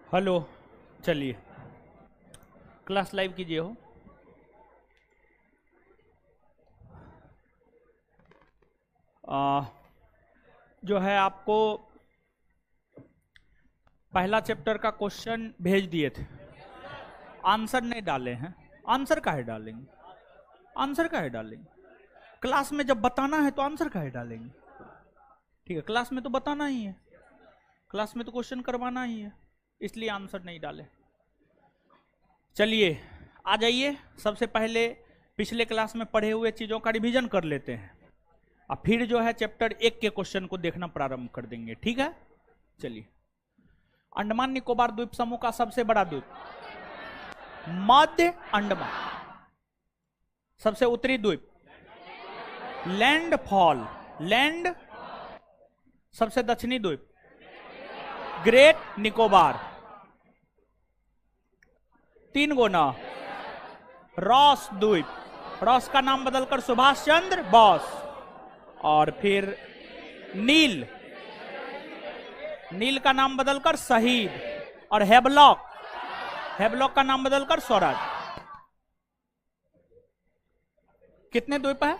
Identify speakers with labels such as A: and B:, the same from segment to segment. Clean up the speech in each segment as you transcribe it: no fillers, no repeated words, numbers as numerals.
A: Hello. चलिए class live कीजिए हो। जो है आपको पहला चैप्टर का क्वेश्चन भेज दिए थे, आंसर नहीं डाले हैं। आंसर काहे डालेंगे? आंसर काहे डालेंगे? क्लास में जब बताना है तो आंसर काहे डालेंगे? ठीक है, क्लास में तो बताना ही है, क्लास में तो क्वेश्चन करवाना ही है, इसलिए आंसर नहीं डाले। चलिए आ जाइए, सबसे पहले पिछले क्लास में पढ़े हुए चीजों का रिवीजन कर लेते हैं और फिर जो है चैप्टर 1 के क्वेश्चन को देखना प्रारंभ कर देंगे। ठीक है, चलिए। अंडमान निकोबार द्वीप समूह का सबसे बड़ा द्वीप मध्य अंडमान, सबसे उत्तरी द्वीप लैंडफॉल, लैंड, सबसे दक्षिणी द्वीप ग्रेट निकोबार, 3 गुना रॉस द्वीप, रॉस का नाम बदलकर सुभाष चंद्र बोस, और फिर नील, नील का नाम बदलकर शहीद, और हेबलॉक, हेबलॉक का नाम बदलकर स्वराज। कितने द्वीप है?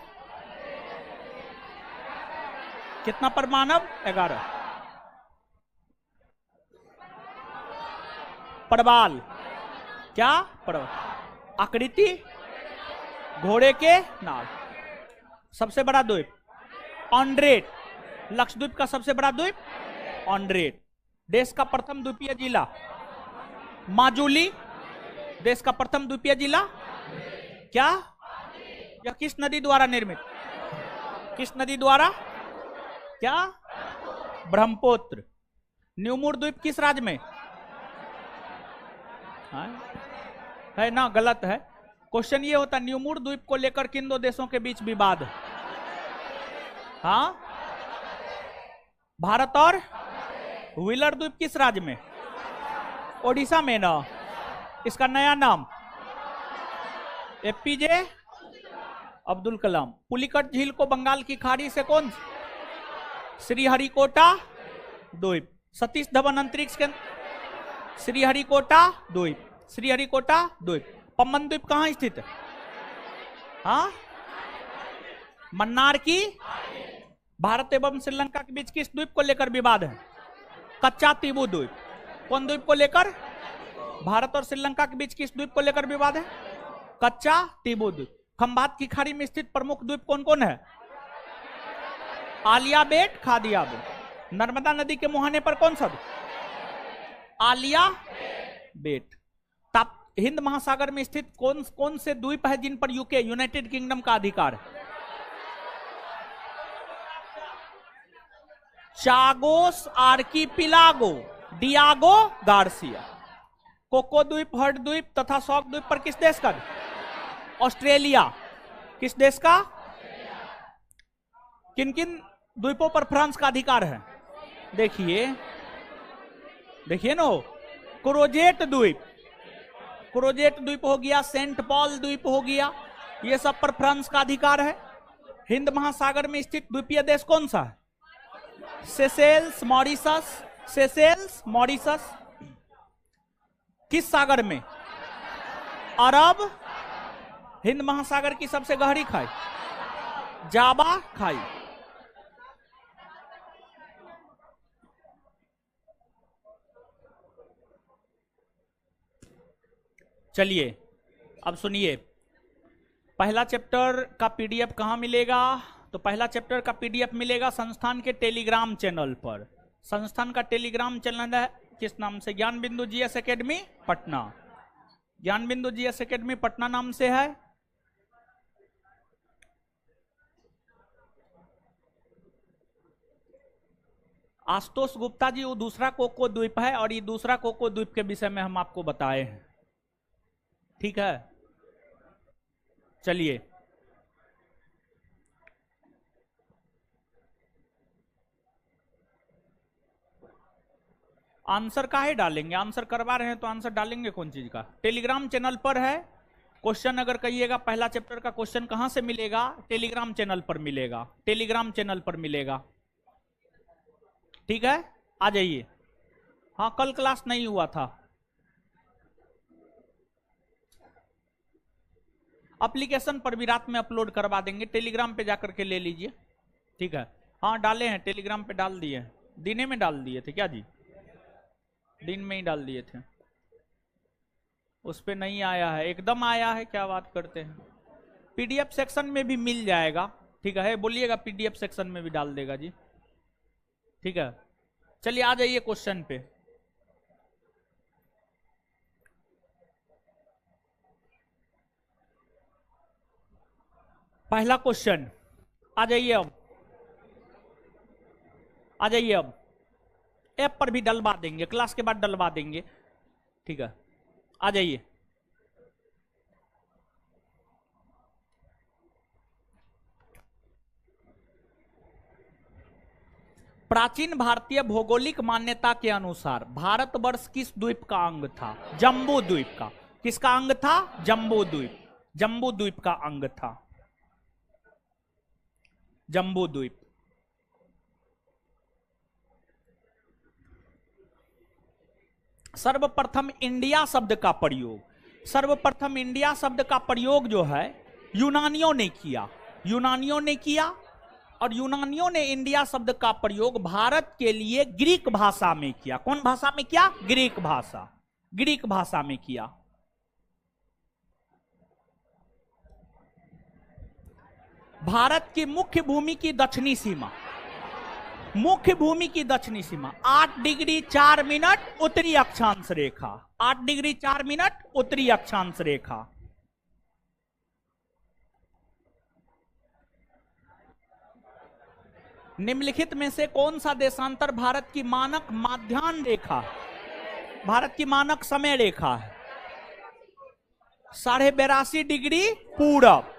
A: कितना परमाणव? 11। परवाल, क्या परवाल? आकृति घोड़े के नाल। सबसे बड़ा द्वीप ऑन्ड्रेट, लक्षद्वीप का सबसे बड़ा द्वीप ऑन्ड्रेट। देश का प्रथम द्वीपीय जिला माजुली, देश का प्रथम द्वीपीय जिला क्या? यह किस नदी द्वारा निर्मित? किस नदी द्वारा? क्या? ब्रह्मपुत्र। न्यूमूर द्वीप किस राज्य में है? ना, गलत है। क्वेश्चन ये होता, न्यूमूर द्वीप को लेकर किन दो देशों के बीच विवाद है? हाँ, भारत और व्हीलर द्वीप किस राज्य में? ओडिशा में ना। इसका नया नाम एपीजे अब्दुल कलाम। पुलिकट झील को बंगाल की खाड़ी से कौन? श्रीहरिकोटा द्वीप। सतीश धवन अंतरिक्ष केंद्र श्रीहरिकोटा द्वीप, श्रीहरिकोटा द्वीप। पम्बन द्वीप कहां स्थित है? हाँ, मन्नार की। भारत एवं श्रीलंका के बीच किस द्वीप को लेकर विवाद है? कच्चा तीबू द्वीप। कौन द्वीप को लेकर? भारत और श्रीलंका के बीच किस द्वीप को लेकर विवाद है? कच्चा तीबू द्वीप। खंबात की खाड़ी में स्थित प्रमुख द्वीप कौन कौन है? आलिया बेट, खादिया बेट। नर्मदा नदी के मुहाने पर कौन सा? आलिया बेट। हिंद महासागर में स्थित कौन कौन से द्वीप है जिन पर यूके, यूनाइटेड किंगडम का अधिकार है? Chagos archipelago, Diego Garcia. Coco द्वीप, हर्ड द्वीप तथा शॉक द्वीप पर किस देश का? ऑस्ट्रेलिया। किस देश का? किन किन द्वीपों पर फ्रांस का अधिकार है? देखिए, देखिए नो, क्रोजेट द्वीप, क्रोजेट द्वीप हो गया, सेंट पॉल द्वीप हो गया, ये सब पर फ्रांस का अधिकार है। हिंद महासागर में स्थित द्वीपीय देश कौन सा है? Seychelles, Mauritius, Seychelles, Mauritius. किस सागर में? अरब। हिंद महासागर की सबसे गहरी खाई जावा खाई। चलिए अब सुनिए, पहला चैप्टर का पीडीएफ कहां मिलेगा? तो पहला चैप्टर का पीडीएफ मिलेगा संस्थान के टेलीग्राम चैनल पर। संस्थान का टेलीग्राम चैनल है किस नाम से? ज्ञान बिंदु जीएस एकेडमी पटना। ज्ञान बिंदु जीएस एकेडमी पटना नाम से है। आशुतोष गुप्ता जी, वो दूसरा कोको द्वीप है और ये दूसरा कोको द्वीप के विषय में हम आपको बताए हैं। ठीक है, चलिए। आंसर काहे डालेंगे? आंसर करवा रहे हैं तो आंसर डालेंगे कौन चीज का? टेलीग्राम चैनल पर है क्वेश्चन। अगर कहिएगा पहला चैप्टर का क्वेश्चन कहां से मिलेगा? टेलीग्राम चैनल पर मिलेगा, टेलीग्राम चैनल पर मिलेगा। ठीक है, आ जाइए। हाँ कल क्लास नहीं हुआ था। एप्लीकेशन पर भी रात में अपलोड करवा देंगे, टेलीग्राम पे जाकर के ले लीजिए, ठीक है। हाँ डाले हैं, टेलीग्राम पे डाल दिए, दिने में डाल दिए थे क्या जी, दिन में ही डाल दिए थे, उस पे नहीं आया है, एकदम आया है, क्या बात करते हैं। पीडीएफ सेक्शन में भी मिल जाएगा, ठीक है, बोलिएगा पीडीएफ सेक्शन में भी डाल देगा जी, ठीक है। चलिए आ जाइए क्वेश्चन पे। पहला क्वेश्चन, आ जाइए अब, आ जाइए अब, ऐप पर भी डलवा देंगे, क्लास के बाद डलवा देंगे, ठीक है, आ जाइए। प्राचीन भारतीय भौगोलिक मान्यता के अनुसार भारतवर्ष किस द्वीप का अंग था? जम्बू द्वीप का। किसका अंग था? जम्बू द्वीप, जम्बू द्वीप का अंग था, जम्बू द्वीप। सर्वप्रथम इंडिया शब्द का प्रयोग, सर्वप्रथम इंडिया शब्द का प्रयोग जो है यूनानियों ने किया, यूनानियों ने किया, और यूनानियों ने इंडिया शब्द का प्रयोग भारत के लिए ग्रीक भाषा में किया। कौन भाषा में किया? ग्रीक भाषा, ग्रीक भाषा में किया। भारत की मुख्य भूमि की दक्षिणी सीमा, मुख्य भूमि की दक्षिणी सीमा 8 डिग्री 4 मिनट उत्तरी अक्षांश रेखा, 8 डिग्री 4 मिनट उत्तरी अक्षांश रेखा। निम्नलिखित में से कौन सा देशांतर भारत की मानक माध्याह्न रेखा, भारत की मानक समय रेखा है? 82.5 डिग्री पूरब,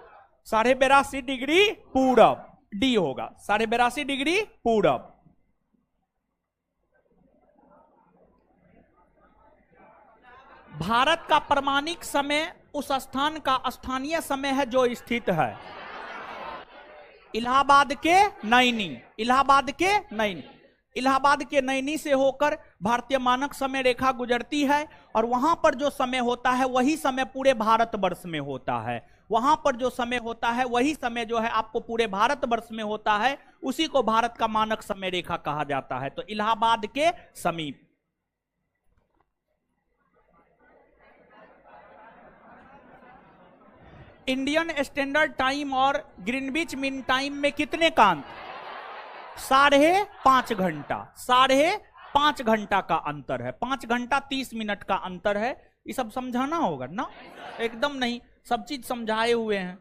A: 82.5 डिग्री पूरब, डी होगा, 82.5 डिग्री पूरब। भारत का प्रमाणिक समय उस स्थान का स्थानीय समय है जो स्थित है इलाहाबाद के नैनी, इलाहाबाद के नैनी, इलाहाबाद के नैनी से होकर भारतीय मानक समय रेखा गुजरती है, और वहां पर जो समय होता है वही समय पूरे भारतवर्ष में होता है, वहां पर जो समय होता है वही समय जो है आपको पूरे भारतवर्ष में होता है, उसी को भारत का मानक समय रेखा कहा जाता है। तो इलाहाबाद के समीप। इंडियन स्टैंडर्ड टाइम और ग्रीनविच मीन टाइम में कितने का अंतर? 5.5 घंटा, 5.5 घंटा का अंतर है, 5 घंटा 30 मिनट का अंतर है। ये सब समझाना होगा ना? एकदम नहीं, सब चीज समझाए हुए हैं।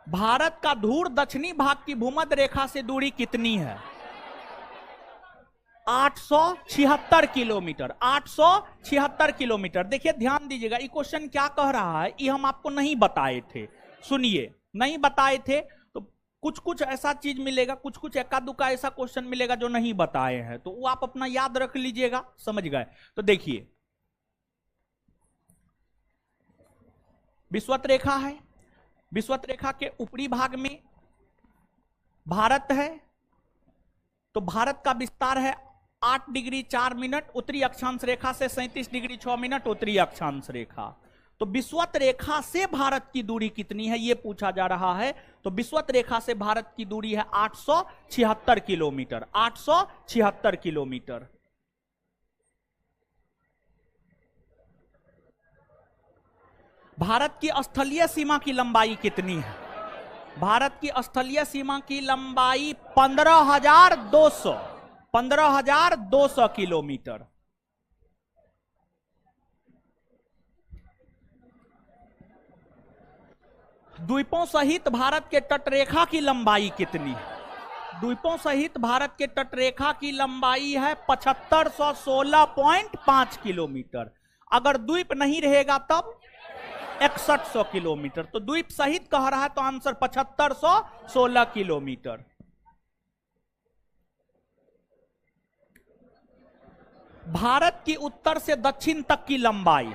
A: भारत का धूर दक्षिणी भाग की भूमध्य रेखा से दूरी कितनी है? 876 किलोमीटर, 876 किलोमीटर। देखिए ध्यान दीजिएगा, ये क्वेश्चन क्या कह रहा है, ये हम आपको नहीं बताए थे, सुनिए, नहीं बताए थे, तो कुछ कुछ ऐसा चीज मिलेगा, कुछ कुछ एका दुका ऐसा क्वेश्चन मिलेगा जो नहीं बताए हैं, तो वो आप अपना याद रख लीजिएगा, समझ गए? तो देखिए विषुवत रेखा है, विषुवत रेखा के ऊपरी भाग में भारत है, तो भारत का विस्तार है 8 डिग्री 4 मिनट उत्तरी अक्षांश रेखा से 37 डिग्री 6 मिनट उत्तरी अक्षांश रेखा। तो विषुवत रेखा से भारत की दूरी कितनी है यह पूछा जा रहा है। तो विषुवत रेखा से भारत की दूरी है 876 किलोमीटर, 876 किलोमीटर। भारत की स्थलीय सीमा की लंबाई कितनी है? भारत की स्थलीय सीमा की लंबाई 15,200 किलोमीटर। द्वीपों सहित भारत के तटरेखा की लंबाई कितनी है? द्वीपों सहित भारत के तटरेखा की लंबाई है 7516.5 किलोमीटर। अगर द्वीप नहीं रहेगा तब 6100 किलोमीटर। तो द्वीप सहित कह रहा है तो आंसर 7516 किलोमीटर। भारत की उत्तर से दक्षिण तक की लंबाई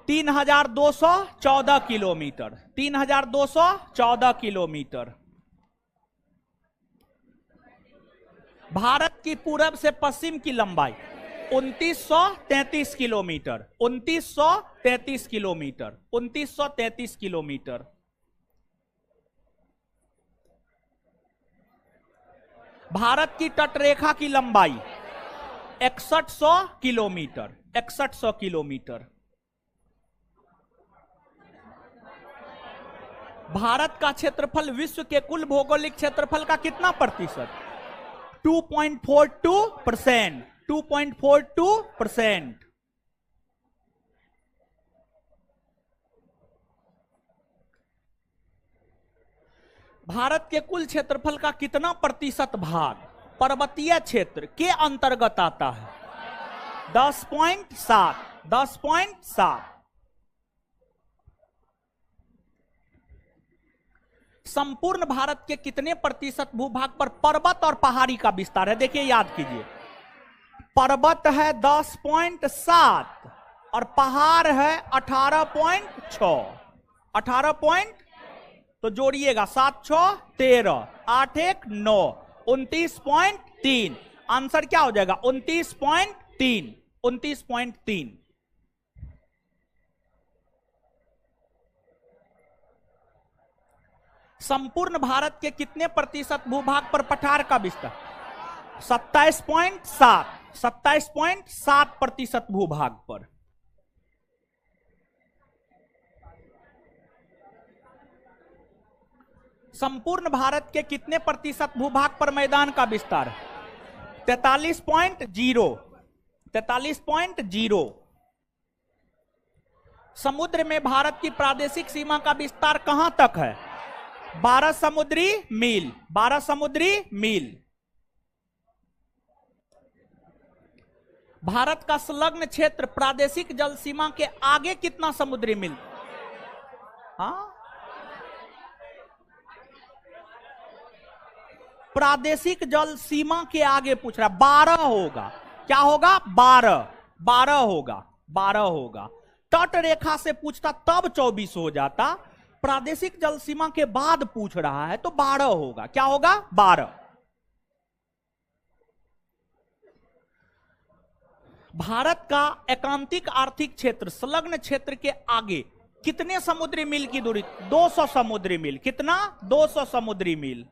A: 3214 किलोमीटर, 3214 किलोमीटर। भारत की पूरब से पश्चिम की लंबाई 2933 किलोमीटर, 2933 किलोमीटर, 2933 किलोमीटर। भारत की तटरेखा की लंबाई 6100 किलोमीटर, 6100 किलोमीटर। भारत का क्षेत्रफल विश्व के कुल भौगोलिक क्षेत्रफल का कितना प्रतिशत? 2.42%, 2.42%। भारत के कुल क्षेत्रफल का कितना प्रतिशत भाग पर्वतीय क्षेत्र के अंतर्गत आता है? 10.7, 10.7। संपूर्ण भारत के कितने प्रतिशत भूभाग पर पर्वत और पहाड़ी का विस्तार है? देखिए, याद कीजिए, पर्वत है 10.7 और पहाड़ है 18.6, 18 तो जोड़िएगा, 7 6 13, 8 1 9, 29.3। आंसर क्या हो जाएगा? 29.3, 29.3। संपूर्ण भारत के कितने प्रतिशत भूभाग पर पठार का विस्तार? 27.7, 27.7 प्रतिशत भूभाग पर। संपूर्ण भारत के कितने प्रतिशत भूभाग पर मैदान का विस्तार है? 43.0, 43.0। समुद्र में भारत की प्रादेशिक सीमा का विस्तार कहां तक है? 12 समुद्री मील, 12 समुद्री मील। भारत का संलग्न क्षेत्र प्रादेशिक जल सीमा के आगे कितना समुद्री मील? हाँ, प्रादेशिक जल सीमा के आगे पूछ रहा, 12 होगा। क्या होगा? 12, 12 होगा, 12 होगा। तट रेखा से पूछता तब 24 हो जाता, प्रादेशिक जल सीमा के बाद पूछ रहा है तो 12 होगा। क्या होगा? 12। भारत का एकांतिक आर्थिक क्षेत्र संलग्न क्षेत्र के आगे कितने समुद्री मील की दूरी? 200 समुद्री मील। कितना? 200 समुद्री मील।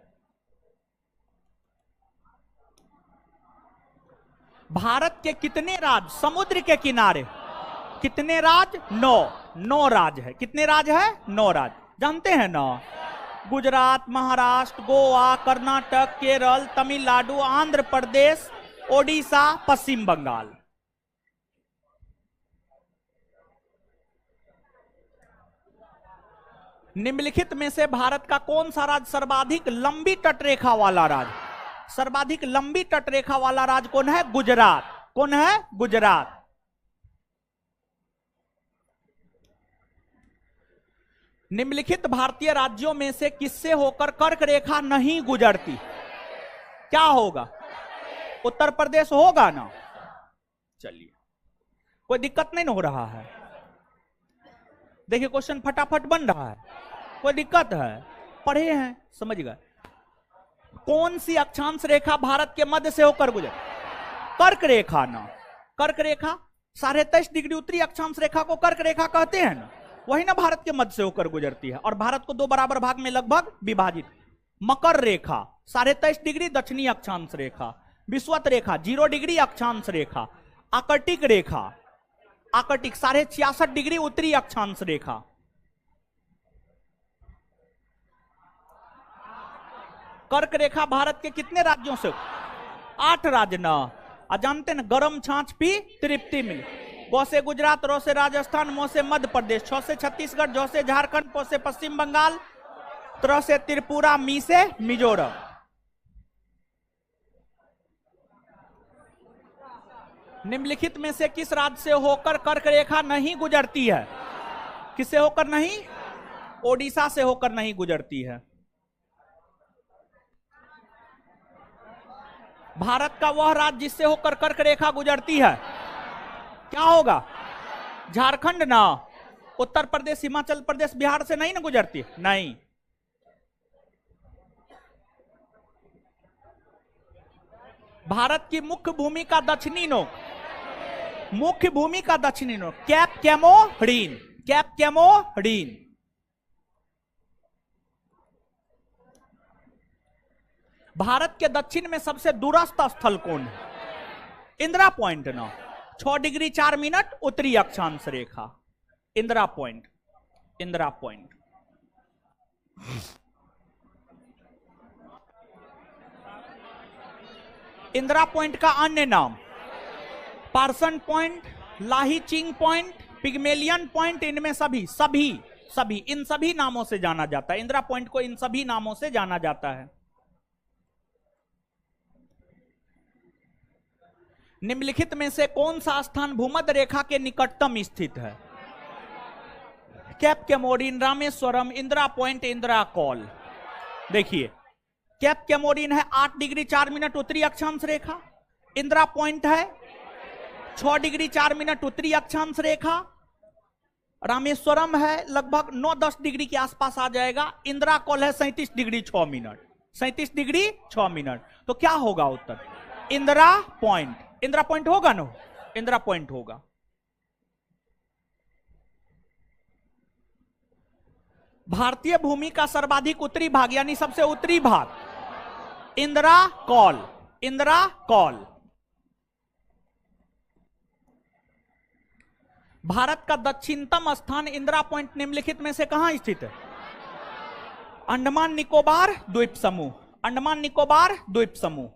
A: भारत के कितने राज्य समुद्र के किनारे? कितने राज्य? 9, 9 राज्य है। कितने राज्य है? 9 राज्य। जानते हैं ना? गुजरात, महाराष्ट्र, गोवा, कर्नाटक, केरल, तमिलनाडु, आंध्र प्रदेश, ओडिशा, पश्चिम बंगाल। निम्नलिखित में से भारत का कौन सा राज्य सर्वाधिक लंबी तटरेखा वाला राज्य? सर्वाधिक लंबी तटरेखा वाला राज्य कौन है? गुजरात। कौन है? गुजरात। निम्नलिखित भारतीय राज्यों में से किससे होकर कर्क रेखा नहीं गुजरती? क्या होगा? उत्तर प्रदेश होगा ना? चलिए, कोई दिक्कत नहीं हो रहा है। देखिए, क्वेश्चन फटाफट बन रहा है, कोई दिक्कत है? पढ़े हैं, समझ गए। कौन सी अक्षांश रेखा भारत के मध्य से होकर गुजर? कर्क रेखा ना। कर्क रेखा 23.5 डिग्री उत्तरी अक्षांश रेखा को कर्क रेखा कहते हैं ना, वही ना भारत के मध्य से होकर गुजरती है और भारत को 2 बराबर भाग में लगभग विभाजित। मकर रेखा 23.5 डिग्री दक्षिणी अक्षांश रेखा। विषुवत रेखा 0 डिग्री अक्षांश रेखा। आकर्टिक रेखा, आकर्टिक 66.5 डिग्री उत्तरी अक्षांश रेखा। कर्क रेखा भारत के कितने राज्यों से? 8 राज्य ना। जानते ना, गरम छाछ पी तृप्ति मिली। ग से गुजरात, र से राजस्थान, म से मध्य प्रदेश, छ से छत्तीसगढ़, ज से झारखंड, प से पश्चिम बंगाल, त्र से त्रिपुरा, मी से मिजोरम। निम्नलिखित में से किस राज्य से होकर कर्क रेखा नहीं गुजरती है? किससे होकर नहीं? ओडिशा से होकर नहीं गुजरती है। भारत का वह राज्य जिससे होकर कर्क रेखा गुजरती है, क्या होगा? झारखंड ना। उत्तर प्रदेश, हिमाचल प्रदेश, बिहार से नहीं ना गुजरती? नहीं। भारत की मुख्य भूमि का दक्षिणी नोक, मुख्य भूमि का दक्षिणी नोक कैप कैमोरीन, कैप कैमोरीन। भारत के दक्षिण में सबसे दूरस्थ स्थल कौन है? इंदिरा पॉइंट ना, 6 डिग्री 4 मिनट उत्तरी अक्षांश रेखा, Indira point, Indira point. Indira point का अन्य नाम पार्सन पॉइंट, लाहीचिंग पॉइंट, पिग्मेलियन पॉइंट, इनमें सभी इन सभी नामों से जाना जाता है। इंदिरा पॉइंट को इन सभी नामों से जाना जाता है। निम्नलिखित में से कौन सा स्थान भूमध्य रेखा के निकटतम स्थित है? Cape Comorin, Rameswaram, Indira point, Indira col. देखिए कैप कैमोरीन है 8 डिग्री 4 मिनट उत्तरी अक्षांश रेखा, इंदिरा पॉइंट है 6 डिग्री 4 मिनट उत्तरी अक्षांश रेखा, रामेश्वरम है लगभग 9-10 डिग्री के आसपास आ जाएगा, इंदिरा कॉल है 37 डिग्री 6 मिनट, 37 डिग्री 6 मिनट। तो क्या होगा उत्तर? इंदिरा पॉइंट, इंदिरा पॉइंट होगा ना, इंदिरा पॉइंट होगा। भारतीय भूमि का सर्वाधिक उत्तरी भाग यानी सबसे उत्तरी भाग इंदिरा कॉल, इंदिरा कॉल। भारत का दक्षिणतम स्थान इंदिरा पॉइंट निम्नलिखित में से कहां स्थित है? अंडमान निकोबार द्वीप समूह, अंडमान निकोबार द्वीप समूह।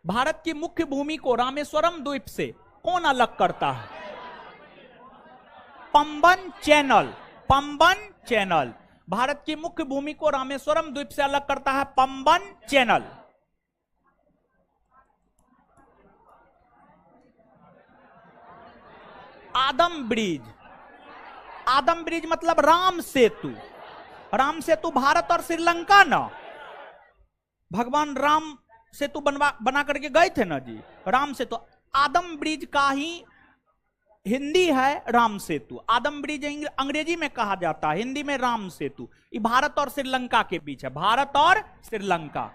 A: भारत की मुख्य भूमि को रामेश्वरम द्वीप से कौन अलग करता है? Pamban channel, Pamban channel. भारत की मुख्य भूमि को रामेश्वरम द्वीप से अलग करता है पंबन चैनल। आदम ब्रिज, आदम ब्रिज मतलब राम सेतु, राम सेतु भारत और श्रीलंका ना, भगवान राम सेतु बना करके गए थे ना जी, राम सेतु। आदम ब्रिज का ही हिंदी है राम सेतु, आदम ब्रिज अंग्रेजी में कहा जाता है, हिंदी में राम सेतु। ये भारत और श्रीलंका के बीच है, भारत और श्रीलंका।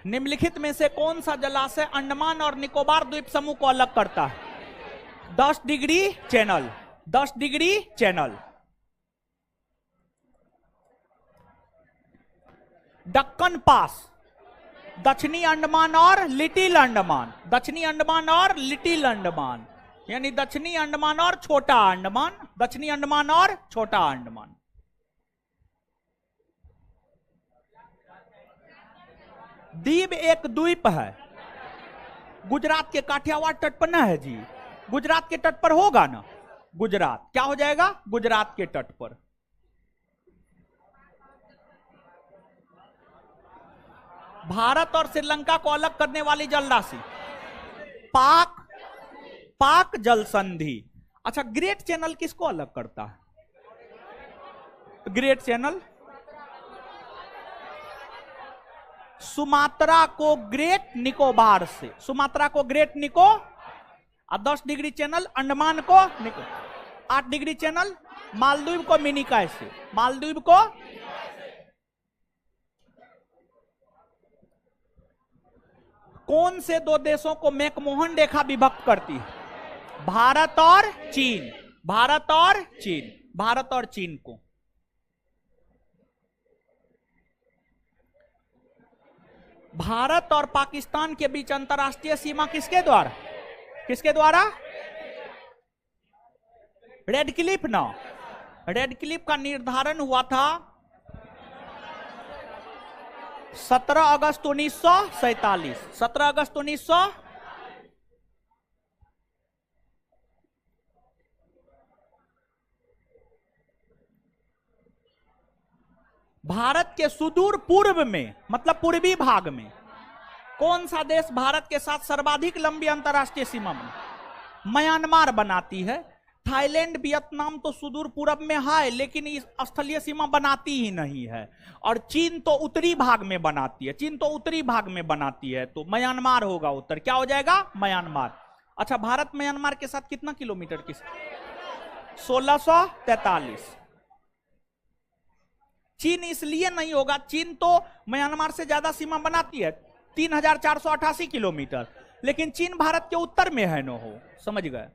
A: निम्नलिखित में से कौन सा जलाशय अंडमान और निकोबार द्वीप समूह को अलग करता है? 10 degree channel, 10 degree channel. Duncan pass, दक्षिणी अंडमान और लिटिल अंडमान, दक्षिणी अंडमान और लिटिल अंडमान, यानी दक्षिणी अंडमान और छोटा अंडमान, दक्षिणी अंडमान और छोटा अंडमान। दीव एक द्वीप है, गुजरात के काठियावाड़ तट पर ना है जी, गुजरात के तट पर होगा ना, गुजरात क्या हो जाएगा? गुजरात के तट पर। भारत और श्रीलंका को अलग करने वाली जल राशि पाक, पाक जल संधि। अच्छा, ग्रेट चैनल किसको अलग करता है? ग्रेट चैनल सुमात्रा को ग्रेट निकोबार से, सुमात्रा को ग्रेट निको, और 10 डिग्री चैनल अंडमान को निको, 8 डिग्री चैनल मालदीव को मिनिकॉय से, मालदीव को। कौन से दो देशों को मैकमोहन रेखा विभक्त करती है? भारत और चीन, भारत और चीन, भारत और चीन को। भारत और पाकिस्तान के बीच अंतरराष्ट्रीय सीमा किसके द्वारा, किसके द्वारा? रेड क्लिफ ना, रेड क्लिफ का निर्धारण हुआ था 17 अगस्त 1947, 17 अगस्त 1900। भारत के सुदूर पूर्व में मतलब पूर्वी भाग में कौन सा देश भारत के साथ सर्वाधिक लंबी अंतरराष्ट्रीय सीमा में? म्यांमार बनाती है। थाईलैंड, वियतनाम तो सुदूर पूर्व में है लेकिन इस स्थलीय सीमा बनाती ही नहीं है। और चीन तो उत्तरी भाग में बनाती है, चीन तो उत्तरी भाग में बनाती है, तो म्यांमार होगा उत्तर। क्या हो जाएगा? म्यांमार। अच्छा, भारत म्यांमार के साथ कितना किलोमीटर की? 1643। चीन इसलिए नहीं होगा, चीन तो म्यांमार से ज्यादा सीमा बनाती है 3488 किलोमीटर, लेकिन चीन भारत के उत्तर में है, न हो, समझ गए।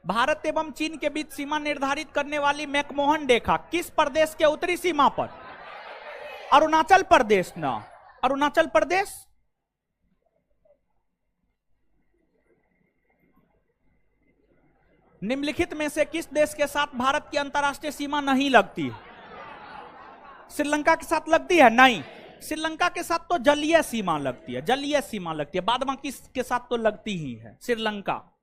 A: भारत एवं चीन के बीच सीमा निर्धारित करने वाली मैकमोहन रेखा किस प्रदेश के उत्तरी सीमा पर? अरुणाचल प्रदेश ना, अरुणाचल प्रदेश। निम्नलिखित में से किस देश के साथ भारत की अंतरराष्ट्रीय सीमा नहीं लगती है? श्रीलंका के साथ लगती है? नहीं, श्रीलंका के साथ तो जलीय सीमा लगती है, जलीय सीमा लगती है, बाद में किसके साथ तो लगती ही है, श्रीलंका।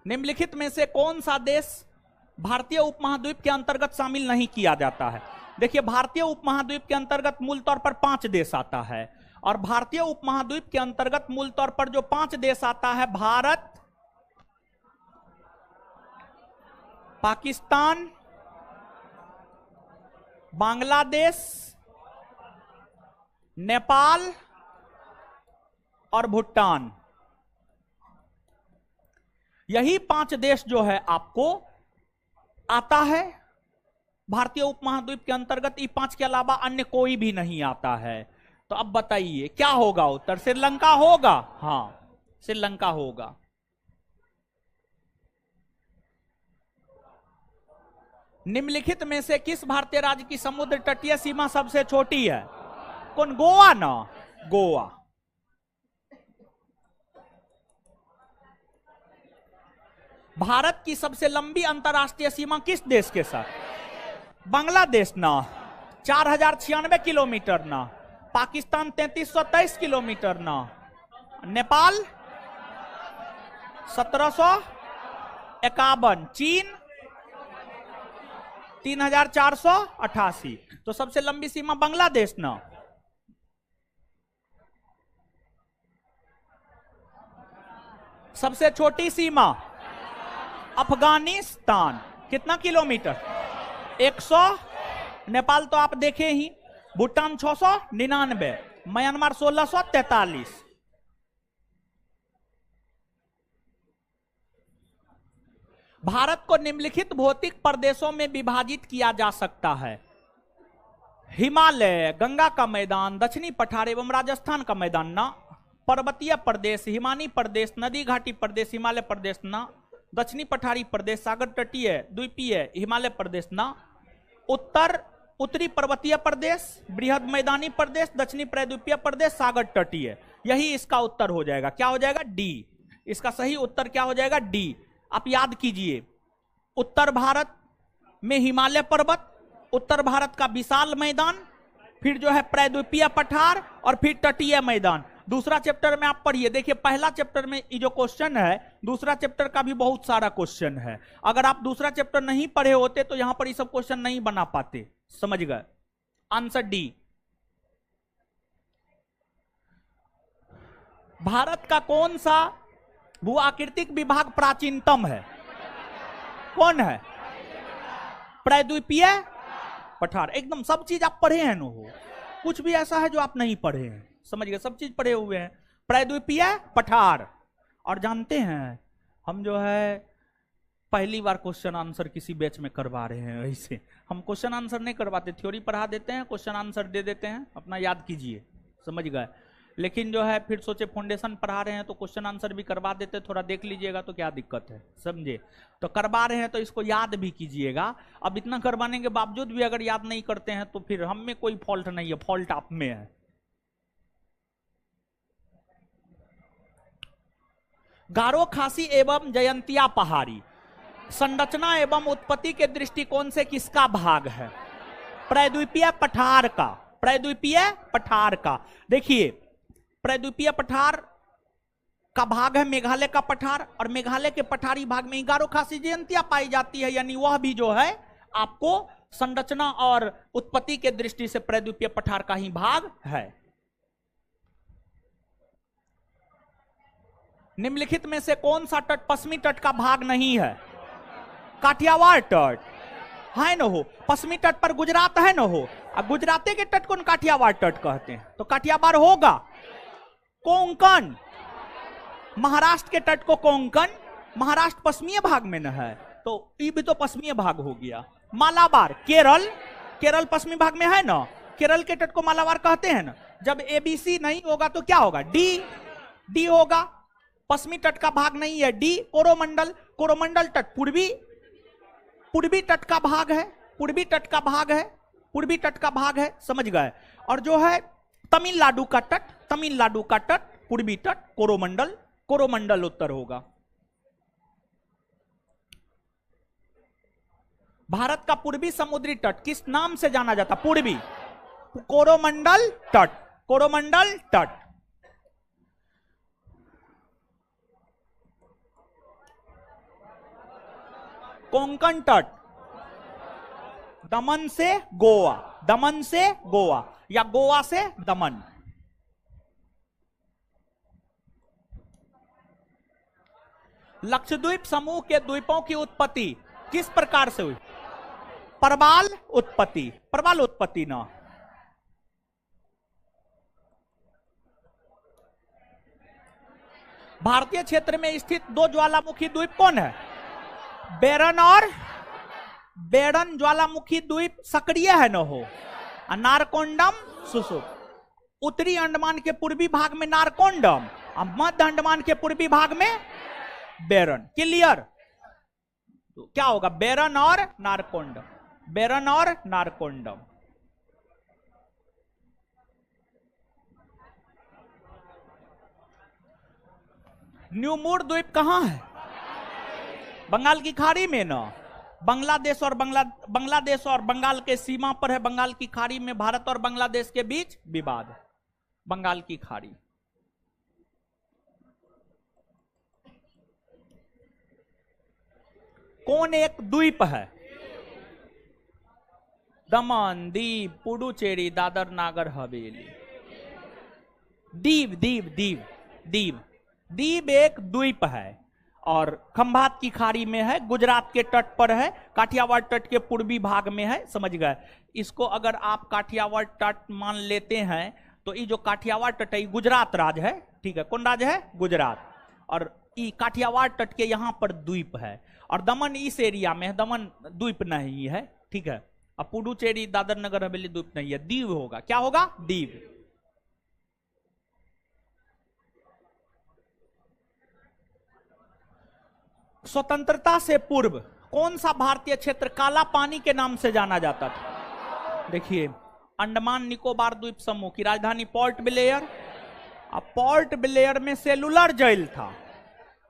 A: निम्नलिखित में से कौन सा देश भारतीय उपमहाद्वीप के अंतर्गत शामिल नहीं किया जाता है? देखिए, भारतीय उपमहाद्वीप के अंतर्गत मूल तौर पर 5 देश आता है, और भारतीय उपमहाद्वीप के अंतर्गत मूल तौर पर जो 5 देश आता है, भारत, पाकिस्तान, बांग्लादेश, नेपाल और भूटान। यही 5 देश जो है आपको आता है भारतीय उपमहाद्वीप के अंतर्गत। ये 5 के अलावा अन्य कोई भी नहीं आता है। तो अब बताइए क्या होगा उत्तर? श्रीलंका होगा? हाँ, श्रीलंका होगा। निम्नलिखित में से किस भारतीय राज्य की समुद्र तटीय सीमा सबसे छोटी है? कौन? गोवा ना, गोवा। भारत की सबसे लंबी अंतरराष्ट्रीय सीमा किस देश के साथ? बांग्लादेश ना, 4096 किलोमीटर ना, पाकिस्तान 3323 किलोमीटर ना, नेपाल 1751, चीन 3488। तो सबसे लंबी सीमा बांग्लादेश ना। सबसे छोटी सीमा अफगानिस्तान, कितना किलोमीटर? 100। नेपाल तो आप देखे ही। भूटान 699, म्यांमार 1643। भारत को निम्नलिखित भौतिक प्रदेशों में विभाजित किया जा सकता है? हिमालय, गंगा का मैदान, दक्षिणी पठार एवं राजस्थान का मैदान ना, पर्वतीय प्रदेश, हिमानी प्रदेश, नदी घाटी प्रदेश, हिमालय प्रदेश ना, दक्षिणी पठारी प्रदेश, सागर तटीय, द्वीपीय, हिमालय प्रदेश ना, उत्तरी पर्वतीय प्रदेश, बृहद मैदानी प्रदेश, दक्षिणी प्रायद्वीपीय प्रदेश, सागर तटीय। यही इसका उत्तर हो जाएगा। क्या हो जाएगा? डी। इसका सही उत्तर क्या हो जाएगा? डी। आप याद कीजिए, उत्तर भारत में हिमालय पर्वत, उत्तर भारत का विशाल मैदान, फिर जो है प्रायद्वीपीय पठार और फिर तटीय मैदान। दूसरा चैप्टर में आप पढ़िए, देखिए पहला चैप्टर में ये जो क्वेश्चन है, दूसरा चैप्टर का भी बहुत सारा क्वेश्चन है। अगर आप दूसरा चैप्टर नहीं पढ़े होते तो यहां पर ये सब क्वेश्चन नहीं बना पाते। समझ गए? Answer D. भारत का कौन सा भूआकृतिक विभाग प्राचीनतम है? कौन है? प्रायद्वीपीय पठार। एकदम सब चीज आप पढ़े हैं नो, कुछ भी ऐसा है जो आप नहीं पढ़े हैं। समझ गए? सब चीज पढ़े हुए हैं। प्रायद्वीपीय पठार। और जानते हैं हम जो है पहली बार क्वेश्चन आंसर किसी बैच में करवा रहे हैं। ऐसे हम क्वेश्चन आंसर नहीं करवाते, थ्योरी पढ़ा देते हैं, क्वेश्चन आंसर दे देते हैं, अपना याद कीजिए। समझ गए? लेकिन जो है फिर सोचे फाउंडेशन पढ़ा रहे हैं तो क्वेश्चन आंसर भी करवा देते, थोड़ा देख लीजिएगा तो क्या दिक्कत है। समझे? तो करवा रहे हैं तो इसको याद भी कीजिएगा। अब इतना करवाने के बावजूद भी अगर याद नहीं करते हैं तो फिर हम में कोई फॉल्ट नहीं है, फॉल्ट आप में है। गारो खासी एवं जयंतिया पहाड़ी संरचना एवं उत्पत्ति के दृष्टिकोण से किसका भाग है? प्रायद्वीपीय पठार का। प्रायद्वीपीय पठार का। देखिए, प्रायद्वीपीय पठार का भाग है मेघालय का पठार, और मेघालय के पठारी भाग में गारो खासी जयंतिया पाई जाती है, यानी वह भी जो है आपको संरचना और उत्पत्ति के दृष्टि से प्रायद्वीपीय पठार का ही भाग है। निम्नलिखित में से कौन सा तट पश्चिमी तट का भाग नहीं है? काठियावाड़ तट है न हो। पश्चिमी तट पर गुजरात है न हो, अब गुजराती के तट को काठियावाड़ तट कहते हैं, तो काठियावाड़ होगा। कोंकण, महाराष्ट्र के तट को कोंकण, महाराष्ट्र पश्चिमी भाग में न है, तो ये भी तो पश्चिमी भाग हो गया। मालाबार, केरल, केरल पश्चिमी भाग में है ना, केरल के तट को मालाबार कहते हैं ना। जब एबीसी नहीं होगा तो क्या होगा, डी, डी होगा। पश्चिमी तट का भाग नहीं है, डी। कोरोमंडल, कोरोमंडल तट पूर्वी, पूर्वी तट का भाग है, पूर्वी तट का भाग है, पूर्वी तट का भाग है, समझ गए। और जो है तमिलनाडु का तट, तमिलनाडु का तट पूर्वी तट, कोरोमंडल, कोरोमंडल उत्तर होगा। भारत का पूर्वी समुद्री तट किस नाम से जाना जाता, पूर्वी, कोरोमंडल तट, कोरोमंडल तट। कोंकण तट, दमन से गोवा, दमन से गोवा या गोवा से दमन। लक्षद्वीप समूह के द्वीपों की उत्पत्ति किस प्रकार से हुई, प्रवाल उत्पत्ति, प्रवाल उत्पत्ति ना। भारतीय क्षेत्र में स्थित दो ज्वालामुखी द्वीप कौन है, बेरन और बेरन ज्वालामुखी द्वीप सक्रिय है न हो, नारकोंडम सुसुप। उत्तरी अंडमान के पूर्वी भाग में नारकोंडम और मध्य अंडमान के पूर्वी भाग में बेरन। क्लियर, तो क्या होगा, बेरन और नारकोंडम, बेरन और नारकोंडम। न्यूमूर द्वीप कहां है, बंगाल की खाड़ी में ना। बांग्लादेश और बांग्लादेश और बंगाल के सीमा पर है, बंगाल की खाड़ी में भारत और बांग्लादेश के बीच विवाद, बंगाल की खाड़ी। कौन एक द्वीप है, दमन, दीव, पुडुचेरी, दादर नागर हवेली। दीव, दीव, दीव, दीव, दीव एक द्वीप है और खंभात की खाड़ी में है, गुजरात के तट पर है, काठियावाड़ तट के पूर्वी भाग में है, समझ गए। इसको अगर आप काठियावाड़ तट मान लेते हैं तो ये जो काठियावाड़ तट है गुजरात राज है, ठीक है, कौन राज है, गुजरात। और ये काठियावाड़ तट के यहां पर द्वीप है और दमन इस एरिया में है, दमन द्वीप नहीं है, ठीक है। अब पुडुचेरी, दादर नगर हवेली द्वीप नहीं है, दीव होगा। क्या होगा, दीव। स्वतंत्रता से पूर्व कौन सा भारतीय क्षेत्र काला पानी के नाम से जाना जाता था। देखिए, अंडमान निकोबार द्वीप समूह की राजधानी पोर्ट ब्लेयर। अब पोर्ट ब्लेयर में सेलुलर जेल था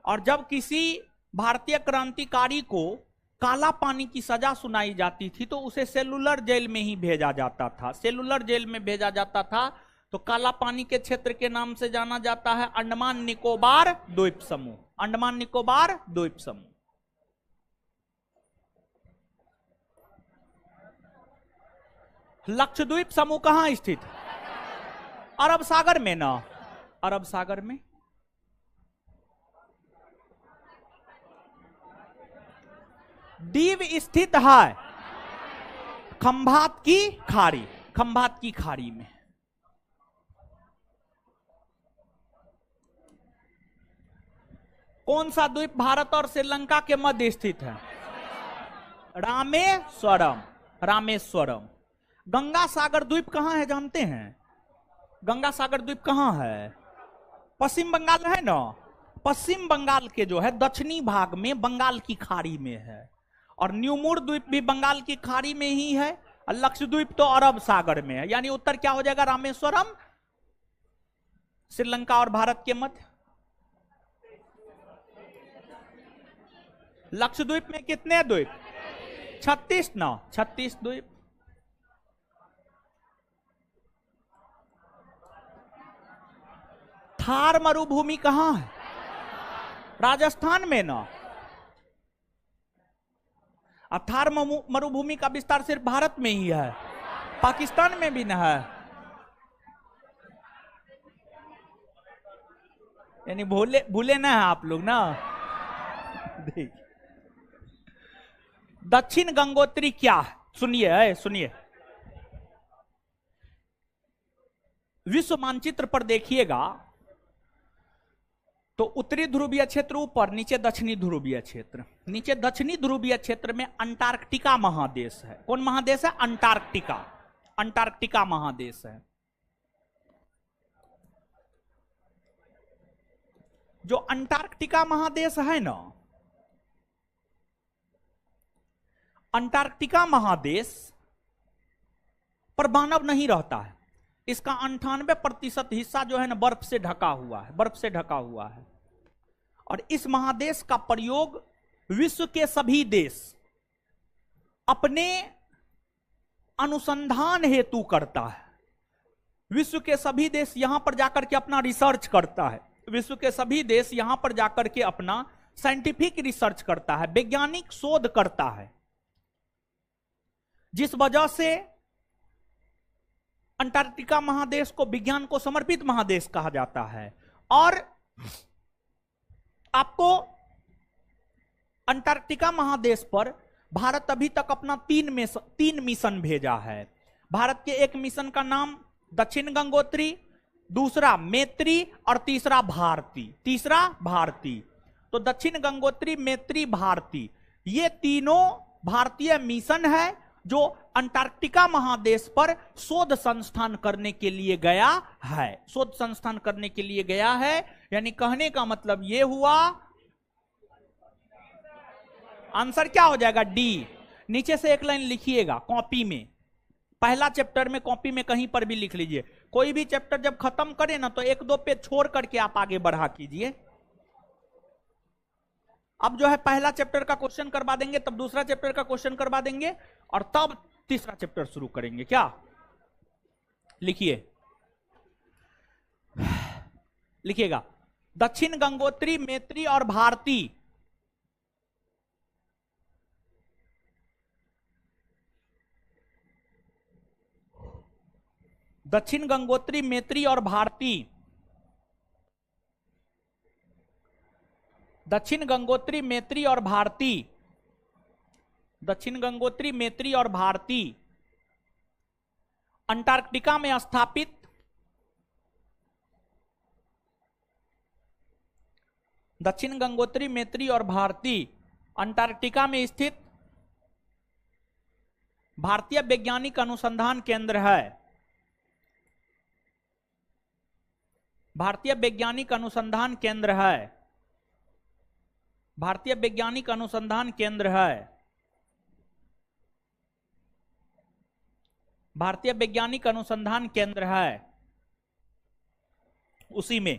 A: और जब किसी भारतीय क्रांतिकारी को काला पानी की सजा सुनाई जाती थी तो उसे सेलुलर जेल में ही भेजा जाता था, सेलुलर जेल में भेजा जाता था। तो काला पानी के क्षेत्र के नाम से जाना जाता है अंडमान निकोबार द्वीप समूह, अंडमान निकोबार द्वीप समूह। लक्षद्वीप समूह कहां स्थित, अरब सागर में ना, अरब सागर में। दीव स्थित है खंभात की खाड़ी, खंभात की खाड़ी में। कौन सा द्वीप भारत और श्रीलंका के मध्य स्थित है, रामेश्वरम, रामेश्वरम। गंगा सागर द्वीप कहां है जानते हैं, गंगा सागर द्वीप कहां है, पश्चिम बंगाल है ना, पश्चिम बंगाल के जो है दक्षिणी भाग में बंगाल की खाड़ी में है। और न्यूमूर द्वीप भी बंगाल की खाड़ी में ही है और लक्षद्वीप तो अरब सागर में है। यानी उत्तर क्या हो जाएगा, रामेश्वरम, श्रीलंका और भारत के मध्य। लक्षद्वीप में कितने द्वीप, 36 ना, 36 द्वीप। थार मरुभूमि कहां है, राजस्थान में ना। अब थार मरुभूमि का विस्तार सिर्फ भारत में ही है, पाकिस्तान में भी न है। यानी भूले भूले ना है आप लोग ना। देखिए, दक्षिण गंगोत्री क्या है, सुनिए सुनिए। विश्व मानचित्र पर देखिएगा, तो उत्तरी ध्रुवीय क्षेत्र ऊपर, नीचे दक्षिणी ध्रुवीय क्षेत्र। नीचे दक्षिणी ध्रुवीय क्षेत्र में अंटार्कटिका महादेश है। कौन महादेश है? अंटार्कटिका। अंटार्कटिका महादेश है। जो अंटार्कटिका महादेश है ना, अंटार्कटिका महादेश पर मानव नहीं रहता है। इसका 98% हिस्सा जो है ना बर्फ से ढका हुआ है, बर्फ से ढका हुआ है। और इस महादेश का प्रयोग विश्व के सभी देश अपने अनुसंधान हेतु करता है। विश्व के सभी देश यहां पर जाकर के अपना रिसर्च करता है। विश्व के सभी देश यहां पर जाकर के अपना साइंटिफिक रिसर्च करता है, वैज्ञानिक शोध करता है, जिस वजह से अंटार्कटिका महादेश को विज्ञान को समर्पित महादेश कहा जाता है। और आपको अंटार्कटिका महादेश पर भारत अभी तक अपना तीन मिशन भेजा है। भारत के एक मिशन का नाम दक्षिण गंगोत्री, दूसरा मैत्री और तीसरा भारती। तो दक्षिण गंगोत्री, मैत्री, भारती, ये तीनों भारतीय मिशन है जो अंटार्कटिका महादेश पर शोध संस्थान करने के लिए गया है। शोध संस्थान करने के लिए गया है, यानी कहने का मतलब यह हुआ, आंसर क्या हो जाएगा? डी। नीचे से एक लाइन लिखिएगा कॉपी में, पहला चैप्टर में कॉपी में कहीं पर भी लिख लीजिए। कोई भी चैप्टर जब खत्म करे ना तो 1-2 पेज छोड़ करके आप आगे बढ़ा कीजिए। अब जो है पहला चैप्टर का क्वेश्चन करवा देंगे, तब दूसरा चैप्टर का क्वेश्चन करवा देंगे, और तब तीसरा चैप्टर शुरू करेंगे। क्या लिखिए, लिखिएगा दक्षिण गंगोत्री, मैत्री और भारती। दक्षिण गंगोत्री, मैत्री और भारती। दक्षिण गंगोत्री, मैत्री और भारती। दक्षिण गंगोत्री, मैत्री और भारती अंटार्कटिका में स्थापित दक्षिण गंगोत्री, मैत्री और भारती अंटार्कटिका में स्थित भारतीय वैज्ञानिक अनुसंधान केंद्र है। भारतीय वैज्ञानिक अनुसंधान केंद्र है। भारतीय वैज्ञानिक अनुसंधान केंद्र है। भारतीय वैज्ञानिक अनुसंधान केंद्र है। उसी में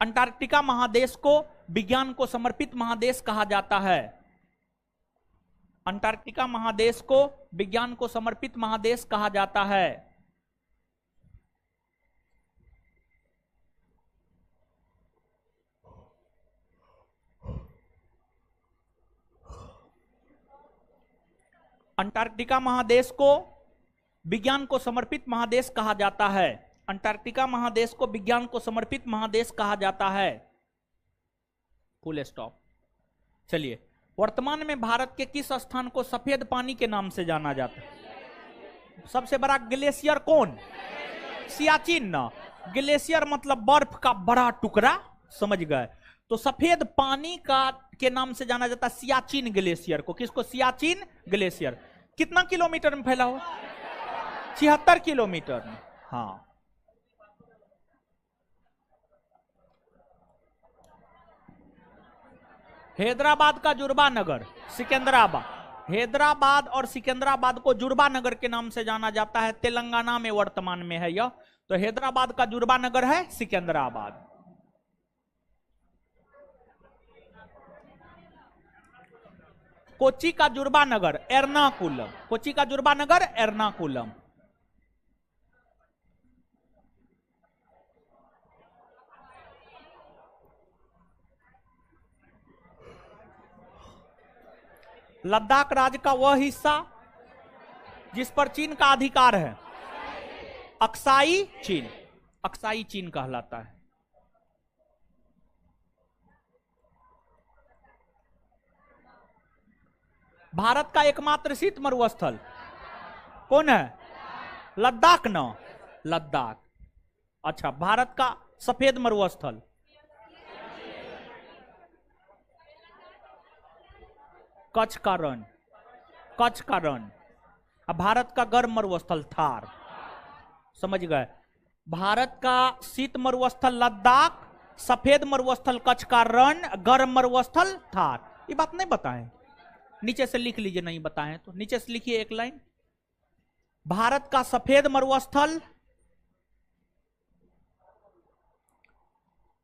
A: अंटार्कटिका महादेश को विज्ञान को समर्पित महादेश कहा जाता है। अंटार्कटिका महादेश को विज्ञान को समर्पित महादेश कहा जाता है। अंटार्कटिका महादेश को विज्ञान को समर्पित महादेश कहा जाता है। अंटार्कटिका महादेश को विज्ञान को समर्पित महादेश कहा जाता है। Full stop. चलिए, वर्तमान में भारत के किस स्थान को सफेद पानी के नाम से जाना जाता है? सबसे बड़ा ग्लेशियर कौन? सियाचिन ना। ग्लेशियर मतलब बर्फ का बड़ा टुकड़ा, समझ गए? तो सफेद पानी का के नाम से जाना जाता है सियाचिन ग्लेशियर को। किसको? सियाचिन ग्लेशियर। कितना किलोमीटर में फैला हो? 76 किलोमीटर में। हाँ, हैदराबाद का जुर्बा नगर, सिकंदराबाद। हैदराबाद और सिकंदराबाद को जुर्बा नगर के नाम से जाना जाता है। तेलंगाना में वर्तमान में है यह। तो हैदराबाद का जुर्बा नगर है सिकंदराबाद। कोच्चि का जुर्बा नगर एर्नाकुलम। कोच्चि का जुर्बा नगर एर्नाकुलम। लद्दाख राज्य का वह हिस्सा जिस पर चीन का अधिकार है, अक्साई चीन। अक्साई चीन कहलाता है। भारत का एकमात्र शीत मरुस्थल कौन है? लद्दाख ना। लद्दाख। अच्छा, भारत का सफेद मरुस्थल कच्छ का रण, कच्छ का रण। अब भारत का गर्म मरुस्थल थार, समझ गए। भारत का शीत मरुस्थल लद्दाख, सफेद मरुस्थल कच्छ का रण, गर्म मरुस्थल थार। ये बात नहीं बताएं, नीचे से लिख लीजिए, नहीं बताएं तो नीचे से लिखिए एक लाइन। भारत का सफेद मरुस्थल,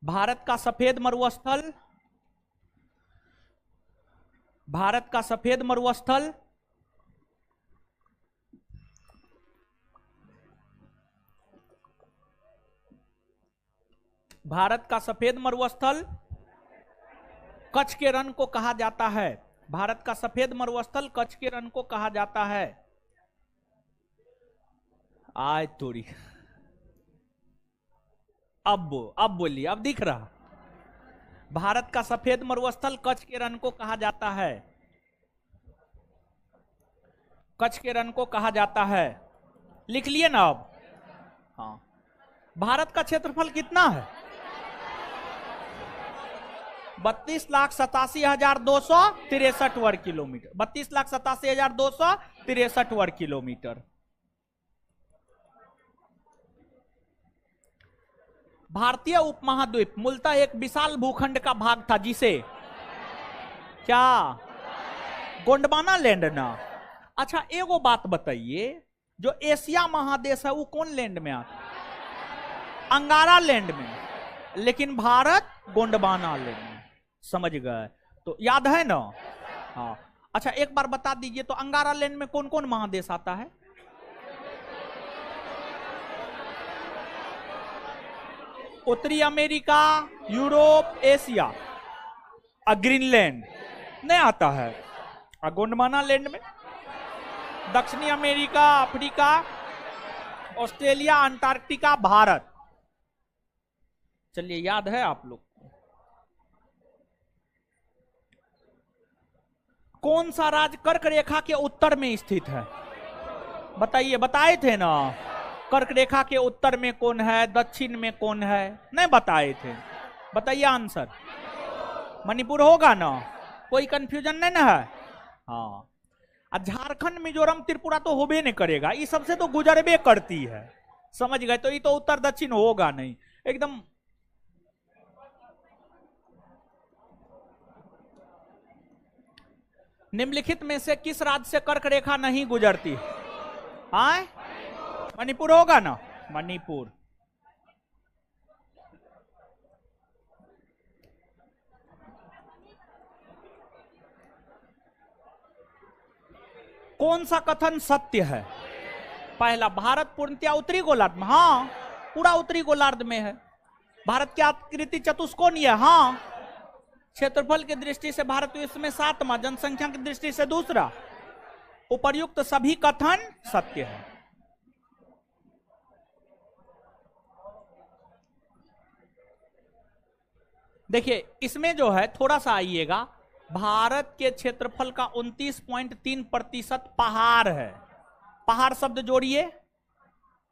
A: भारत का सफेद मरुस्थल, भारत का सफेद मरुस्थल भारत का सफेद मरुस्थल कच्छ के रण को कहा जाता है। भारत का सफेद मरुस्थल कच्छ के रण को कहा जाता है। आज थोड़ी अब बोलिए, अब दिख रहा। भारत का सफेद मरुस्थल कच्छ के रण को कहा जाता है, कच्छ के रण को कहा जाता है। लिख लिए ना अब? हाँ। भारत का क्षेत्रफल कितना है? 32,87,263 वर्ग किलोमीटर। 32,87,263 वर्ग किलोमीटर। भारतीय उपमहाद्वीप मूलतः एक विशाल भूखंड का भाग था जिसे क्या गोंडवाना लैंड ना। अच्छा एगो बात बताइए, जो एशिया महादेश है वो कौन लैंड में आता? अंगारा लैंड में, लेकिन भारत गोंडवाना लैंड में। समझ गए? तो याद है ना? हाँ। अच्छा एक बार बता दीजिए तो अंगारा लैंड में कौन कौन महादेश आता है? उत्तरी अमेरिका, यूरोप, एशिया। ग्रीनलैंड नहीं आता है। गोंडवाना लैंड में दक्षिणी America, Africa, Australia, Antarctica, Bharat. चलिए याद है आप लोग को? कौन सा राज्य कर्क रेखा के उत्तर में स्थित है? बताइए, बताए थे ना। कर्क रेखा के उत्तर में कौन है, दक्षिण में कौन है? नहीं बताए थे। बताइए आंसर। मणिपुर होगा ना? कोई कंफ्यूजन नहीं ना है? हाँ। झारखंड, मिजोरम, त्रिपुरा तो होबे नहीं करेगा, ये सबसे तो गुजरबे करती है। समझ गए? तो ये तो उत्तर दक्षिण होगा नहीं एकदम। निम्नलिखित में से किस राज्य से कर्क रेखा नहीं गुजरती? हाँ, मणिपुर होगा ना? मणिपुर। कौन सा कथन सत्य है? पहला, भारत पूर्णतया उत्तरी गोलार्ध में। हाँ, पूरा उत्तरी गोलार्ध में है। भारत की आकृति चतुष्कोणीय है। हाँ। क्षेत्रफल की दृष्टि से भारत विश्व में 7वां, जनसंख्या की दृष्टि से दूसरा। उपर्युक्त सभी कथन सत्य है। देखिए इसमें जो है थोड़ा सा आइएगा, भारत के क्षेत्रफल का 29.3% पहाड़ है। पहाड़ शब्द जोड़िए,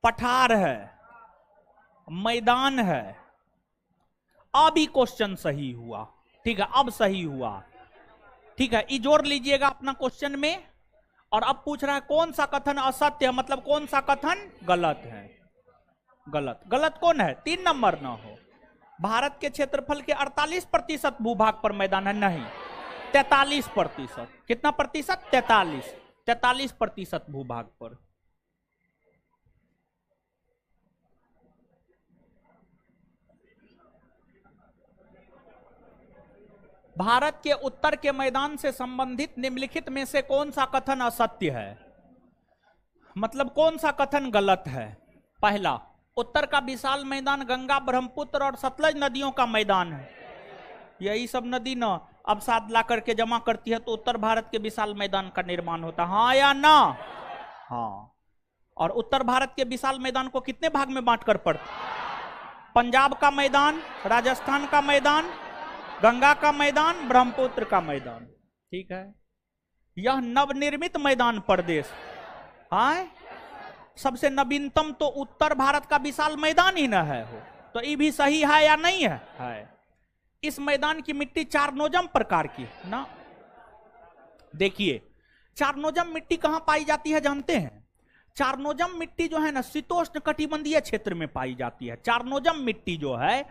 A: पठार है, मैदान है। अब ही क्वेश्चन सही हुआ। ठीक है, अब सही हुआ। ठीक है, ये जोड़ लीजिएगा अपना क्वेश्चन में। और अब पूछ रहा है कौन सा कथन असत्य है, मतलब कौन सा कथन गलत है। गलत, गलत कौन है? 3 नंबर ना हो। भारत के क्षेत्रफल के 48% भूभाग पर मैदान है। नहीं, 43%। कितना प्रतिशत? 43% भूभाग पर। भारत के उत्तर के मैदान से संबंधित निम्नलिखित में से कौन सा कथन असत्य है, मतलब कौन सा कथन गलत है? पहला, उत्तर का विशाल मैदान गंगा, ब्रह्मपुत्र और सतलज नदियों का मैदान है। यही सब नदी ना अब साथ ला करके जमा करती है तो उत्तर भारत के विशाल मैदान का निर्माण होता है। हाँ या ना? हाँ। और उत्तर भारत के विशाल मैदान को कितने भाग में बांटकर पड़ता? पंजाब का मैदान, राजस्थान का मैदान, गंगा का मैदान, ब्रह्मपुत्र का मैदान। ठीक है, यह नवनिर्मित मैदान प्रदेश। हाँ, सबसे नवीनतम तो उत्तर भारत का विशाल मैदान ही ना है हो, तो ये भी सही है या नहीं है? है। इस मैदान की मिट्टी 4 नोजम प्रकार की ना। देखिए चारनोजम मिट्टी कहां पाई जाती है जानते हैं? चारनोजम मिट्टी जो है ना शीतोष्ण कटिबंधीय क्षेत्र में पाई जाती है। चारनोजम मिट्टी जो है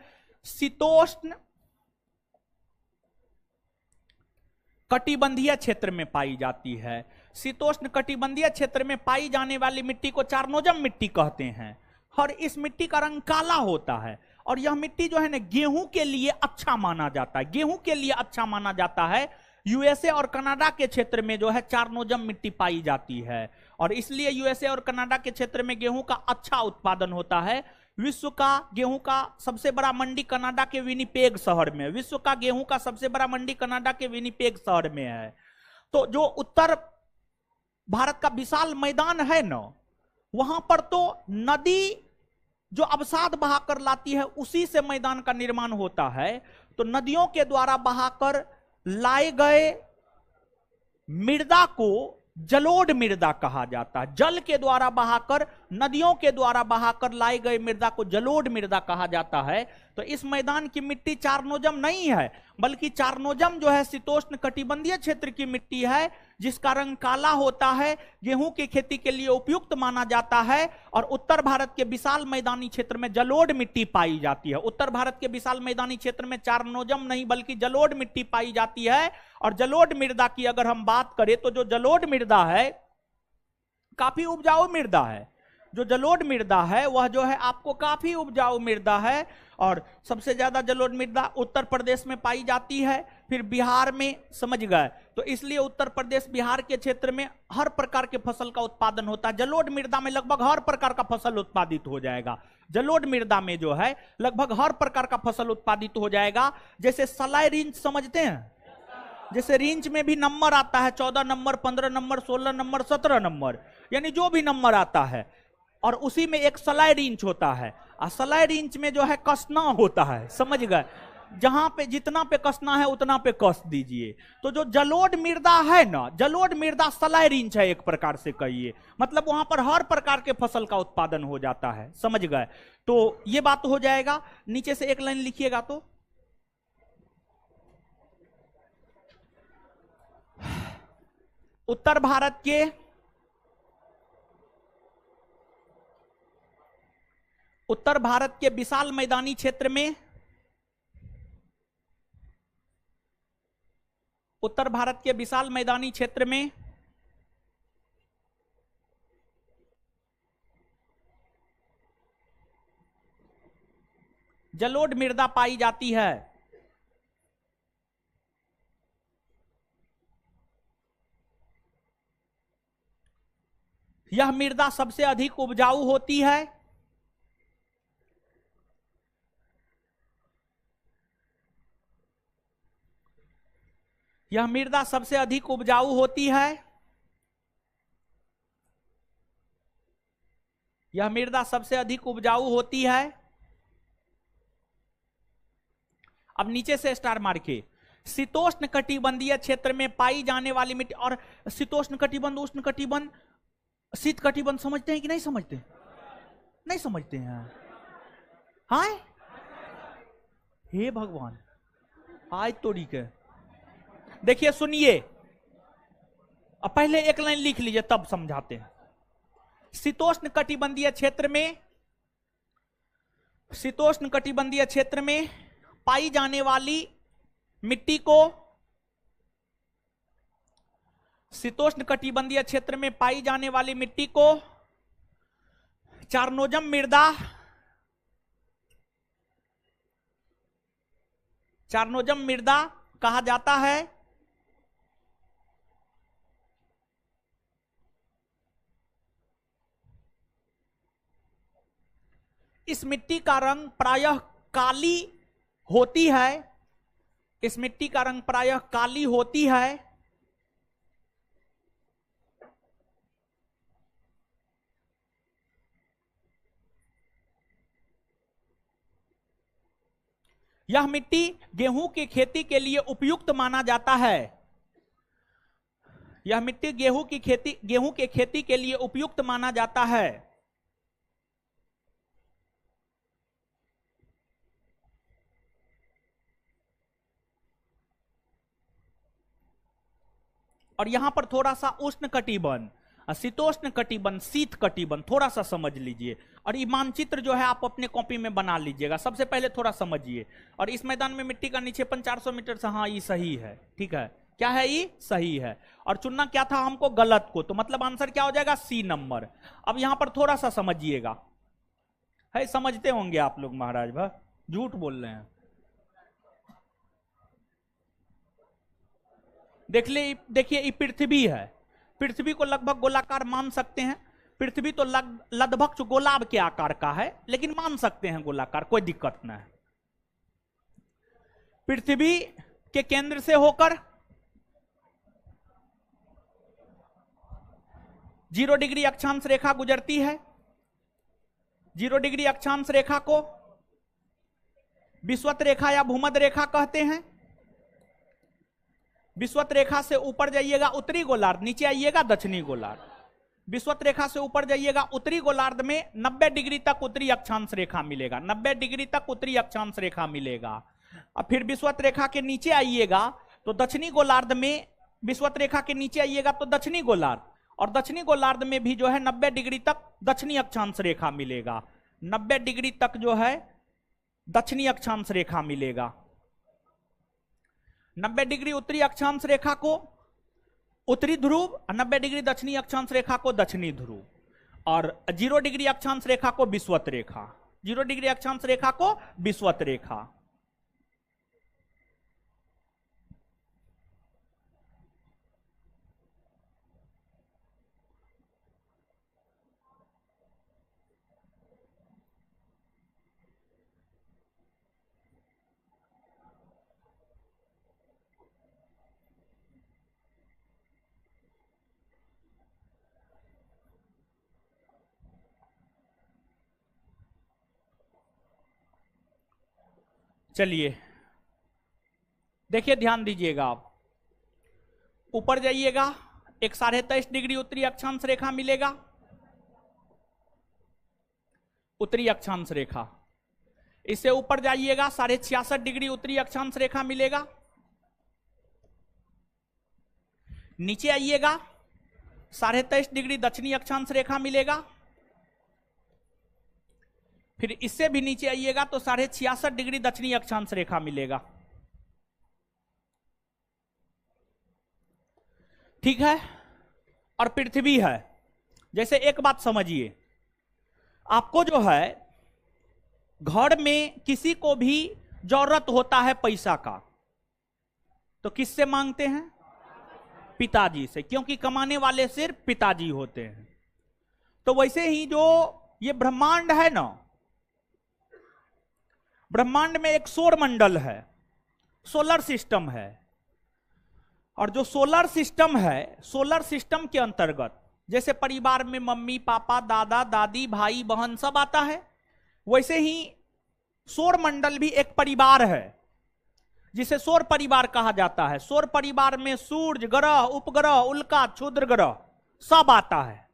A: शीतोष्ण कटिबंधीय क्षेत्र में पाई जाती है। शीतोष्ण कटिबंधीय क्षेत्र में पाई जाने वाली मिट्टी को चारनोजम मिट्टी कहते हैं और इस मिट्टी का रंग काला होता है। और यह मिट्टी जो है ना गेहूं के लिए अच्छा माना जाता है, गेहूं के लिए अच्छा माना जाता है। यूएसए और कनाडा के क्षेत्र में जो है चारनोजम मिट्टी पाई जाती है और इसलिए यूएसए और कनाडा के क्षेत्र में गेहूं का अच्छा उत्पादन होता है। विश्व का गेहूं का सबसे बड़ा मंडी कनाडा के विनिपेग शहर में, विश्व का गेहूं का सबसे बड़ा मंडी कनाडा के विनिपेग शहर में है। तो जो उत्तर भारत का विशाल मैदान है ना, वहां पर तो नदी जो अवसाद बहाकर लाती है उसी से मैदान का निर्माण होता है। तो नदियों के द्वारा बहाकर लाए गए मृदा को जलोढ़ मृदा कहा जाता है। जल के द्वारा बहाकर, नदियों के द्वारा बहाकर लाए गए मृदा को जलोढ़ मृदा कहा जाता है। तो इस मैदान की मिट्टी चारनोजम नहीं है, बल्कि चारनोजम जो है शीतोष्ण कटिबंधीय क्षेत्र की मिट्टी है जिसका रंग काला होता है, गेहूं की खेती के लिए उपयुक्त माना जाता है और उत्तर भारत के विशाल मैदानी क्षेत्र में जलोढ़ मिट्टी पाई जाती है। उत्तर भारत के विशाल मैदानी क्षेत्र में चारनोजम नहीं बल्कि जलोढ़ मिट्टी पाई जाती है। और जलोढ़ मृदा की अगर हम बात करें तो जो जलोढ़ मृदा है काफी उपजाऊ मृदा है। जो जलोढ़ मृदा है वह जो है आपको काफी उपजाऊ मृदा है और सबसे ज्यादा जलोढ़ मृदा उत्तर प्रदेश में पाई जाती है, फिर बिहार में, समझ गए। तो इसलिए उत्तर प्रदेश बिहार के क्षेत्र में हर प्रकार के फसल का उत्पादन होता है। जलोढ़ मृदा में लगभग हर प्रकार का फसल उत्पादित हो जाएगा। जलोढ़ मृदा में जो है लगभग हर प्रकार का फसल उत्पादित हो जाएगा। जैसे सलाई रिंच समझते हैं, जैसे रिंच में भी नंबर आता है, 14 नंबर, 15 नंबर, 16 नंबर, 17 नंबर, यानी जो भी नंबर आता है, और उसी में एक सलाई रिंच होता है। और सलाई रिंच में जो है कसना होता है, समझ गए। जहां पे जितना पे कसना है उतना पे कस दीजिए। तो जो जलोढ़ मृदा है ना, जलोढ़ मृदा सलाई रिंच है एक प्रकार से कहिए, मतलब वहां पर हर प्रकार के फसल का उत्पादन हो जाता है, समझ गए। तो ये बात हो जाएगा। नीचे से एक लाइन लिखिएगा तो उत्तर भारत के विशाल मैदानी क्षेत्र में, उत्तर भारत के विशाल मैदानी क्षेत्र में जलोढ़ मृदा पाई जाती है। यह मृदा सबसे अधिक उपजाऊ होती है। यह मृदा सबसे अधिक उपजाऊ होती है। यह मृदा सबसे अधिक उपजाऊ होती है। अब नीचे से स्टार मार के, शीतोष्ण कटिबंधीय क्षेत्र में पाई जाने वाली मिट्टी। और शीतोष्ण कटिबंध, उष्ण कटिबंध, शीत कटिबंध समझते हैं कि नहीं समझते? नहीं समझते हैं? हाय हे भगवान, आज तोड़ी के देखिए, सुनिए। अब पहले एक लाइन लिख लीजिए तब समझाते हैं। शीतोष्ण कटिबंधीय क्षेत्र में, शीतोष्ण कटिबंधीय क्षेत्र में पाई जाने वाली मिट्टी को, शीतोष्ण कटिबंधीय क्षेत्र में पाई जाने वाली मिट्टी को चारनोजम मृदा, चारनोजम मृदा कहा जाता है। इस मिट्टी का रंग प्रायः काली होती है। इस मिट्टी का रंग प्रायः काली होती है। यह मिट्टी गेहूं की खेती के लिए उपयुक्त माना जाता है। यह मिट्टी गेहूं की खेती के लिए उपयुक्त माना जाता है। और यहां पर थोड़ा सा उष्ण कटिबंध, शीतोष्ण कटिबंध, शीत कटिबंध, थोड़ा सा समझ लीजिए। और ये मानचित्र जो है आप अपने कॉपी में बना लीजिएगा। सबसे पहले थोड़ा समझिए। और इस मैदान में मिट्टी का निक्षेपण 400 मीटर से, हाँ ये सही है, ठीक है। क्या है ये? सही है। और चुनना क्या था हमको? गलत को। तो मतलब आंसर क्या हो जाएगा? C number. अब यहां पर थोड़ा सा समझिएगा, है समझते होंगे आप लोग महाराज भा, झूठ बोल रहे हैं। देखिए ये पृथ्वी है। पृथ्वी को लगभग गोलाकार मान सकते हैं। पृथ्वी तो लगभग गोलाब के आकार का है, लेकिन मान सकते हैं गोलाकार, कोई दिक्कत ना है। पृथ्वी के केंद्र से होकर 0 डिग्री अक्षांश रेखा गुजरती है। 0 डिग्री अक्षांश रेखा को विषुवत रेखा या भूमध्य रेखा कहते हैं। विषुवत रेखा से ऊपर जाइएगा उत्तरी गोलार्ध, नीचे आइएगा दक्षिणी गोलार्ध। विषुवत रेखा से ऊपर जाइएगा उत्तरी गोलार्ध में 90 डिग्री तक उत्तरी अक्षांश रेखा मिलेगा, 90 डिग्री तक उत्तरी अक्षांश रेखा मिलेगा। और फिर विषुवत रेखा के नीचे आइएगा तो दक्षिणी गोलार्ध में, विषुवत रेखा के नीचे आइएगा तो दक्षिणी गोलार्ध, और दक्षिणी गोलार्ध में भी जो है 90 डिग्री तक दक्षिणी अक्षांश रेखा मिलेगा। 90 डिग्री तक जो है दक्षिणी अक्षांश रेखा मिलेगा। 90 डिग्री उत्तरी अक्षांश रेखा को उत्तरी ध्रुव, 90 डिग्री दक्षिणी अक्षांश रेखा को दक्षिणी ध्रुव, और 0 डिग्री अक्षांश रेखा को विषुवत रेखा, 0 डिग्री अक्षांश रेखा को विषुवत रेखा। चलिए देखिए, ध्यान दीजिएगा। आप ऊपर जाइएगा, एक 23.5 डिग्री उत्तरी अक्षांश रेखा मिलेगा, उत्तरी अक्षांश रेखा। इससे ऊपर जाइएगा 66.5 डिग्री उत्तरी अक्षांश रेखा मिलेगा। नीचे आइएगा 23.5 डिग्री दक्षिणी अक्षांश रेखा मिलेगा। फिर इससे भी नीचे आइएगा तो 66.5 डिग्री दक्षिणी अक्षांश रेखा मिलेगा। ठीक है। और पृथ्वी है। जैसे एक बात समझिए, आपको जो है घर में किसी को भी जरूरत होता है पैसा का, तो किससे मांगते हैं? पिताजी से, क्योंकि कमाने वाले सिर्फ पिताजी होते हैं। तो वैसे ही जो ये ब्रह्मांड है ना, ब्रह्मांड में एक सौर मंडल है, सोलर सिस्टम है। और जो सोलर सिस्टम है, सोलर सिस्टम के अंतर्गत जैसे परिवार में मम्मी पापा दादा दादी भाई बहन सब आता है, वैसे ही सौर मंडल भी एक परिवार है जिसे सौर परिवार कहा जाता है। सौर परिवार में सूर्य, ग्रह, उपग्रह, उल्का, क्षुद्र ग्रह सब आता है।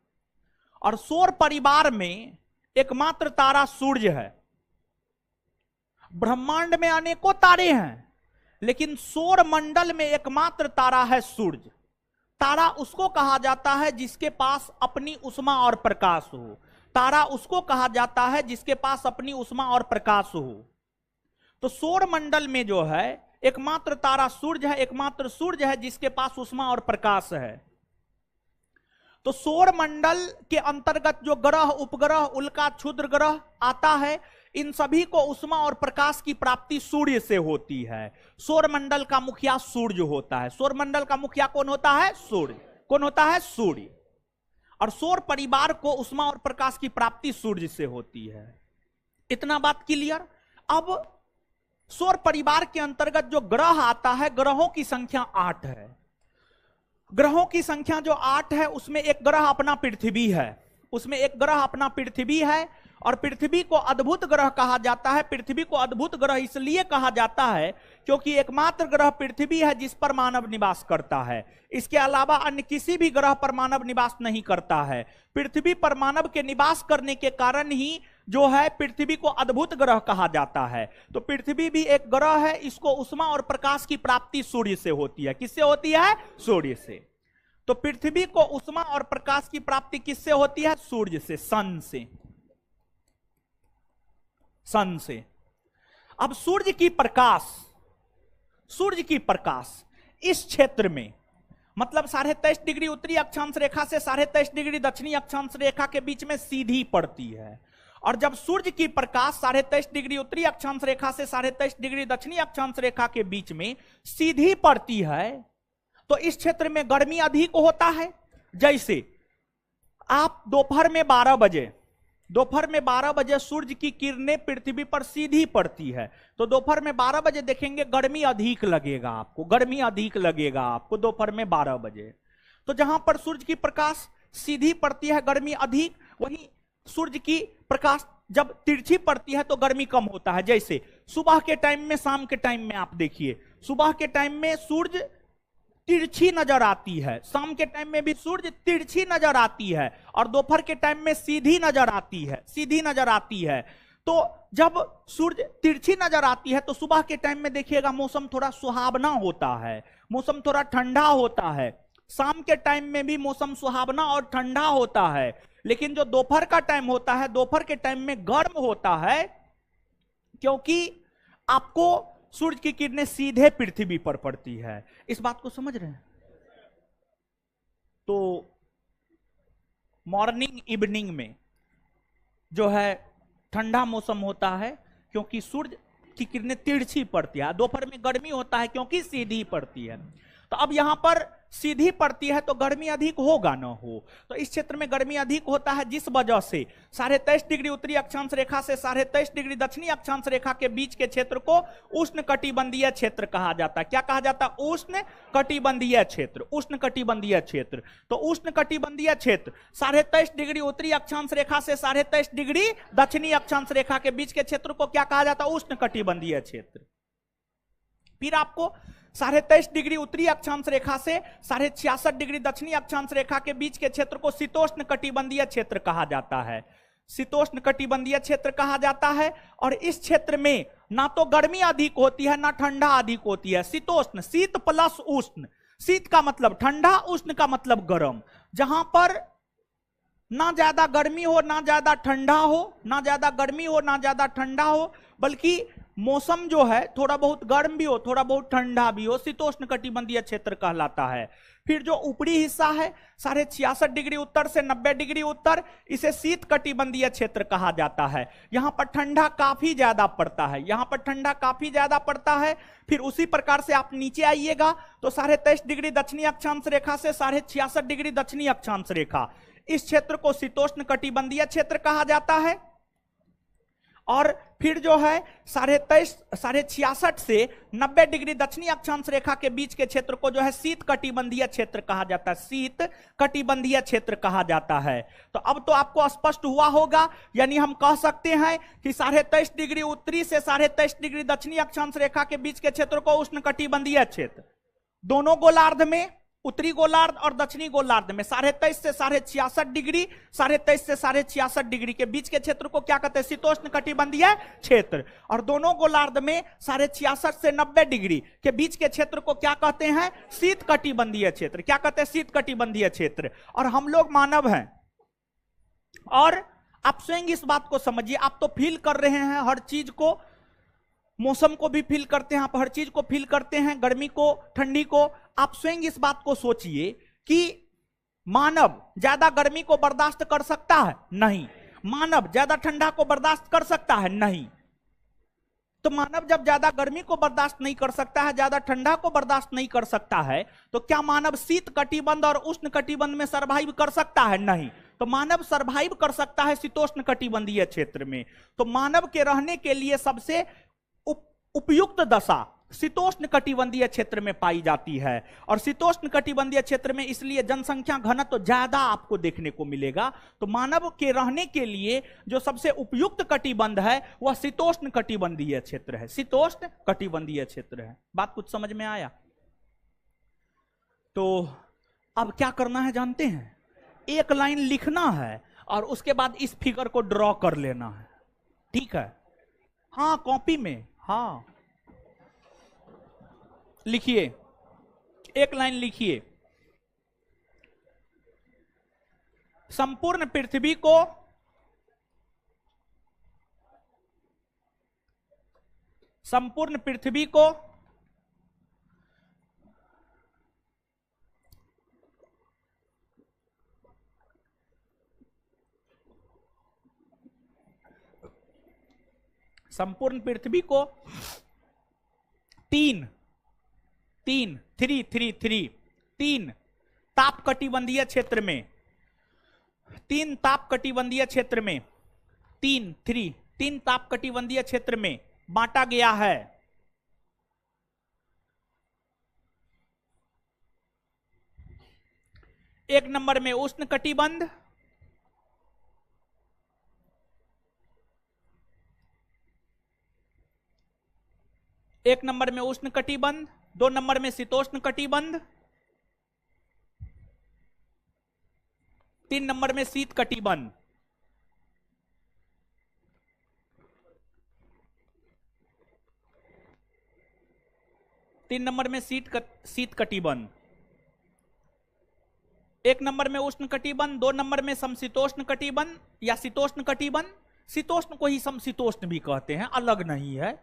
A: और सौर परिवार में एकमात्र तारा सूर्य है। ब्रह्मांड में अनेकों तारे हैं, लेकिन सौर मंडल में एकमात्र तारा है सूर्य। तारा उसको कहा जाता है जिसके पास अपनी उष्मा और प्रकाश हो। तारा उसको कहा जाता है जिसके पास अपनी उष्मा और प्रकाश हो। तो सौर मंडल में जो है एकमात्र तारा सूर्य है, एकमात्र सूर्य है जिसके पास उष्मा और प्रकाश है। तो सौर मंडल के अंतर्गत जो ग्रह, उपग्रह, उल्का, क्षुद्र ग्रह आता है, इन सभी को उष्मा और प्रकाश की प्राप्ति सूर्य से होती है। सौर मंडल का मुखिया सूर्य होता है। सौर मंडल का मुखिया कौन होता है? सूर्य। कौन होता है? सूर्य। और सौर परिवार को उष्मा और प्रकाश की प्राप्ति सूर्य से होती है। इतना बात क्लियर। अब सौर परिवार के अंतर्गत जो ग्रह आता है, ग्रहों की संख्या 8 है। ग्रहों की संख्या जो 8 है, उसमें एक ग्रह अपना पृथ्वी है। उसमें एक ग्रह अपना पृथ्वी है। और पृथ्वी को अद्भुत ग्रह कहा जाता है। पृथ्वी को अद्भुत ग्रह इसलिए कहा जाता है क्योंकि एकमात्र ग्रह पृथ्वी है जिस पर मानव निवास करता है। इसके अलावा अन्य किसी भी ग्रह पर मानव निवास नहीं करता है। पृथ्वी पर मानव के निवास करने के कारण ही जो है पृथ्वी को अद्भुत ग्रह कहा जाता है। तो पृथ्वी भी एक ग्रह है। इसको उष्मा और प्रकाश की प्राप्ति सूर्य से होती है। किससे होती है? सूर्य से। तो पृथ्वी को उष्मा और प्रकाश की प्राप्ति किससे होती है? सूर्य से, सन से, सन से। अब सूर्य की प्रकाश इस क्षेत्र में, मतलब 23.5 डिग्री उत्तरी अक्षांश रेखा से 23.5 डिग्री दक्षिणी अक्षांश रेखा के बीच में सीधी पड़ती है। और जब सूर्य की प्रकाश 23.5 डिग्री उत्तरी अक्षांश रेखा से 23.5 डिग्री दक्षिणी अक्षांश रेखा के बीच में सीधी पड़ती है, तो इस क्षेत्र में गर्मी अधिक होता है। जैसे आप दोपहर में 12 बजे सूर्य की किरणें पृथ्वी पर सीधी पड़ती है, तो दोपहर में 12 बजे देखेंगे गर्मी अधिक लगेगा आपको दोपहर में 12 बजे। तो जहां पर सूर्य की प्रकाश सीधी पड़ती है गर्मी अधिक, वहीं सूर्य की प्रकाश जब तिरछी पड़ती है तो गर्मी कम होता है। जैसे सुबह के टाइम में, शाम के टाइम में आप देखिए, सुबह के टाइम में सूर्य तिरछी नजर आती है, शाम के टाइम में भी सूर्य तिरछी नजर आती है, और दोपहर के टाइम में सीधी नजर आती है। तो जब सूर्य तिरछी नजर आती है तो सुबह के टाइम में देखिएगा मौसम थोड़ा सुहावना होता है, मौसम थोड़ा ठंडा होता है। शाम के टाइम में भी मौसम सुहावना और ठंडा होता है, लेकिन जो दोपहर का टाइम होता है, दोपहर के टाइम में गर्म होता है, क्योंकि आपको सूर्य की किरणें सीधे पृथ्वी पर पड़ती है। इस बात को समझ रहे हैं? तो मॉर्निंग इवनिंग में जो है ठंडा मौसम होता है, क्योंकि सूर्य की किरणें तिरछी पड़ती है। दोपहर में गर्मी होता है क्योंकि सीधी पड़ती है। तो अब यहां पर सीधी पड़ती है तो गर्मी अधिक होगा ना हो, तो इस क्षेत्र में गर्मी अधिक होता है, जिस वजह से 23.5 डिग्री उत्तरी अक्षांश रेखा से 23.5 डिग्री दक्षिणी अक्षांश रेखा के बीच के क्षेत्र को उष्णकटिबंधीय क्षेत्र कहा जाता है। क्या कहा जाता है? उष्णकटिबंधीय क्षेत्र। तो उष्णकटिबंधीय क्षेत्र 23.5 डिग्री उत्तरी अक्षांश रेखा से 23.5 डिग्री दक्षिणी अक्षांश रेखा के बीच के क्षेत्र को क्या कहा जाता है? उष्णकटिबंधीय क्षेत्र। फिर आपको 23.5 डिग्री उत्तरी अक्षांश रेखा से 66.5 डिग्री दक्षिणी अक्षांश रेखा के बीच के क्षेत्र को शीतोष्ण कटिबंधीय क्षेत्र कहा जाता है। शीतोष्ण कटिबंधीय क्षेत्र कहा जाता है, और इस क्षेत्र में ना तो गर्मी अधिक होती है ना ठंडा अधिक होती है। शीतोष्ण, शीत प्लस उष्ण, शीत का मतलब ठंडा, उष्ण का मतलब गर्म। जहां पर ना ज्यादा गर्मी हो ना ज्यादा ठंडा हो, बल्कि मौसम जो है थोड़ा बहुत गर्म भी हो थोड़ा बहुत ठंडा भी हो, शीतोष्ण कटिबंधीय क्षेत्र कहलाता है। फिर जो ऊपरी हिस्सा है 66.5 डिग्री उत्तर से 90 डिग्री उत्तर, इसे शीत कटिबंधीय क्षेत्र कहा जाता है। यहां पर ठंडा काफी ज्यादा पड़ता है। फिर उसी प्रकार से आप नीचे आइएगा तो 23.5 डिग्री दक्षिणी अक्षांश रेखा से 66.5 डिग्री दक्षिणी अक्षांश रेखा, इस क्षेत्र को शीतोष्ण कटिबंधीय क्षेत्र कहा जाता है। और फिर जो है 66.5 से 90 डिग्री दक्षिणी अक्षांश रेखा के बीच के क्षेत्र को जो है शीत कटिबंधीय क्षेत्र कहा जाता है। तो अब तो आपको स्पष्ट हुआ होगा, यानी हम कह सकते हैं कि 23.5 डिग्री उत्तरी से 23.5 डिग्री दक्षिणी अक्षांश रेखा के बीच के क्षेत्र को उष्ण कटिबंधीय क्षेत्र, दोनों गोलार्ध में, उत्तरी गोलार्ध और दक्षिणी गोलार्ध में 23.5 से 66.5 डिग्री, 23.5 से 66.5 डिग्री के बीच के क्षेत्र को क्या कहते हैं? शीतोष्ण कटिबंधीय क्षेत्र। और दोनों गोलार्ध में 66.5 से 90 डिग्री के बीच के क्षेत्र को क्या कहते हैं? शीत कटिबंधीय क्षेत्र। क्या कहते हैं? शीत कटिबंधीय क्षेत्र। और हम लोग मानव हैं, और आप स्वयं इस बात को समझिए, आप तो फील कर रहे हैं हर चीज को, मौसम को भी फील करते हैं आप, हर चीज को फील करते हैं, गर्मी को, ठंडी को। आप स्वयं इस बात को सोचिए कि मानव ज्यादा गर्मी को बर्दाश्त कर सकता है? नहीं। मानव ज्यादा ठंडा को बर्दाश्त कर सकता है? नहीं। तो मानव जब ज्यादा गर्मी को बर्दाश्त नहीं कर सकता है, ज्यादा ठंडा को बर्दाश्त नहीं कर सकता है, तो क्या मानव शीत कटिबंध और उष्ण कटिबंध में सर्वाइव कर सकता है? नहीं। तो मानव सर्वाइव कर सकता है शीतोष्ण कटिबंधीय क्षेत्र में। तो मानव के रहने के लिए सबसे उपयुक्त दशा शीतोष्ण कटिबंधीय क्षेत्र में पाई जाती है। और शीतोष्ण कटिबंधीय क्षेत्र में इसलिए जनसंख्या घनत्व तो ज्यादा आपको देखने को मिलेगा। तो मानव के रहने के लिए जो सबसे उपयुक्त कटिबंध है वह शीतोष्ण कटिबंधीय क्षेत्र है, शीतोष्ण कटिबंधीय क्षेत्र है। बात कुछ समझ में आया? तो अब क्या करना है जानते हैं? एक लाइन लिखना है और उसके बाद इस फिगर को ड्रॉ कर लेना है, ठीक है? हाँ, कॉपी में, हाँ लिखिए, एक लाइन लिखिए। संपूर्ण पृथ्वी को संपूर्ण पृथ्वी को संपूर्ण पृथ्वी को तीन ताप कटिबंधीय क्षेत्र में तीन ताप कटिबंधीय क्षेत्र में बांटा गया है। एक नंबर में उष्ण कटिबंध, एक नंबर में उष्ण कटिबंध, 2 नंबर में शीतोष्ण कटिबंध, 3 नंबर में शीत कटिबंध। तीन नंबर में शीत कटिबंध, एक नंबर में उष्ण कटिबंध, 2 नंबर में समशीतोष्ण कटिबंध या शीतोष्ण कटिबंध। शीतोष्ण को ही समशीतोष्ण भी कहते हैं, अलग नहीं है।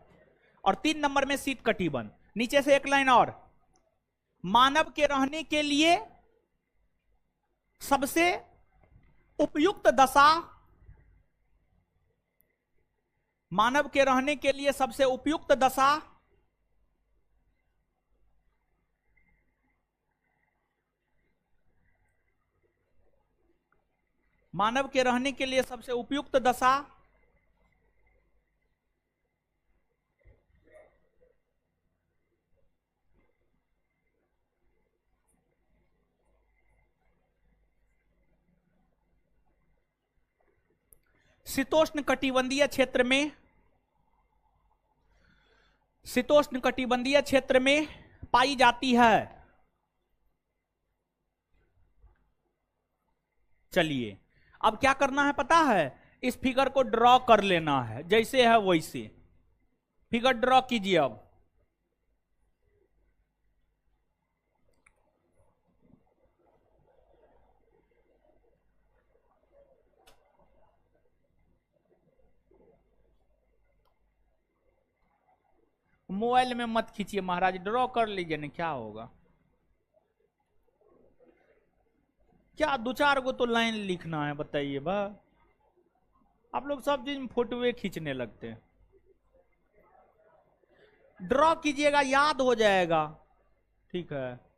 A: और 3 नंबर में शीत कटिबंध। नीचे से एक लाइन और, मानव के रहने के लिए सबसे उपयुक्त दशा, मानव के रहने के लिए सबसे उपयुक्त दशा मानव के रहने के लिए सबसे उपयुक्त दशा शीतोष्ण कटिबंधीय क्षेत्र में, शीतोष्ण कटिबंधीय क्षेत्र में पाई जाती है। चलिए अब क्या करना है पता है, इस फिगर को ड्रॉ कर लेना है, जैसे है वैसे फिगर ड्रॉ कीजिए। अब मोबाइल में मत खींचिए महाराज, ड्रॉ कर लीजिए ना, क्या होगा। क्या 2-4 को तो लाइन लिखना है बताइए बा, आप लोग सब चीज में फोटोए खींचने लगते हैं। ड्रॉ कीजिएगा, याद हो जाएगा। ठीक है,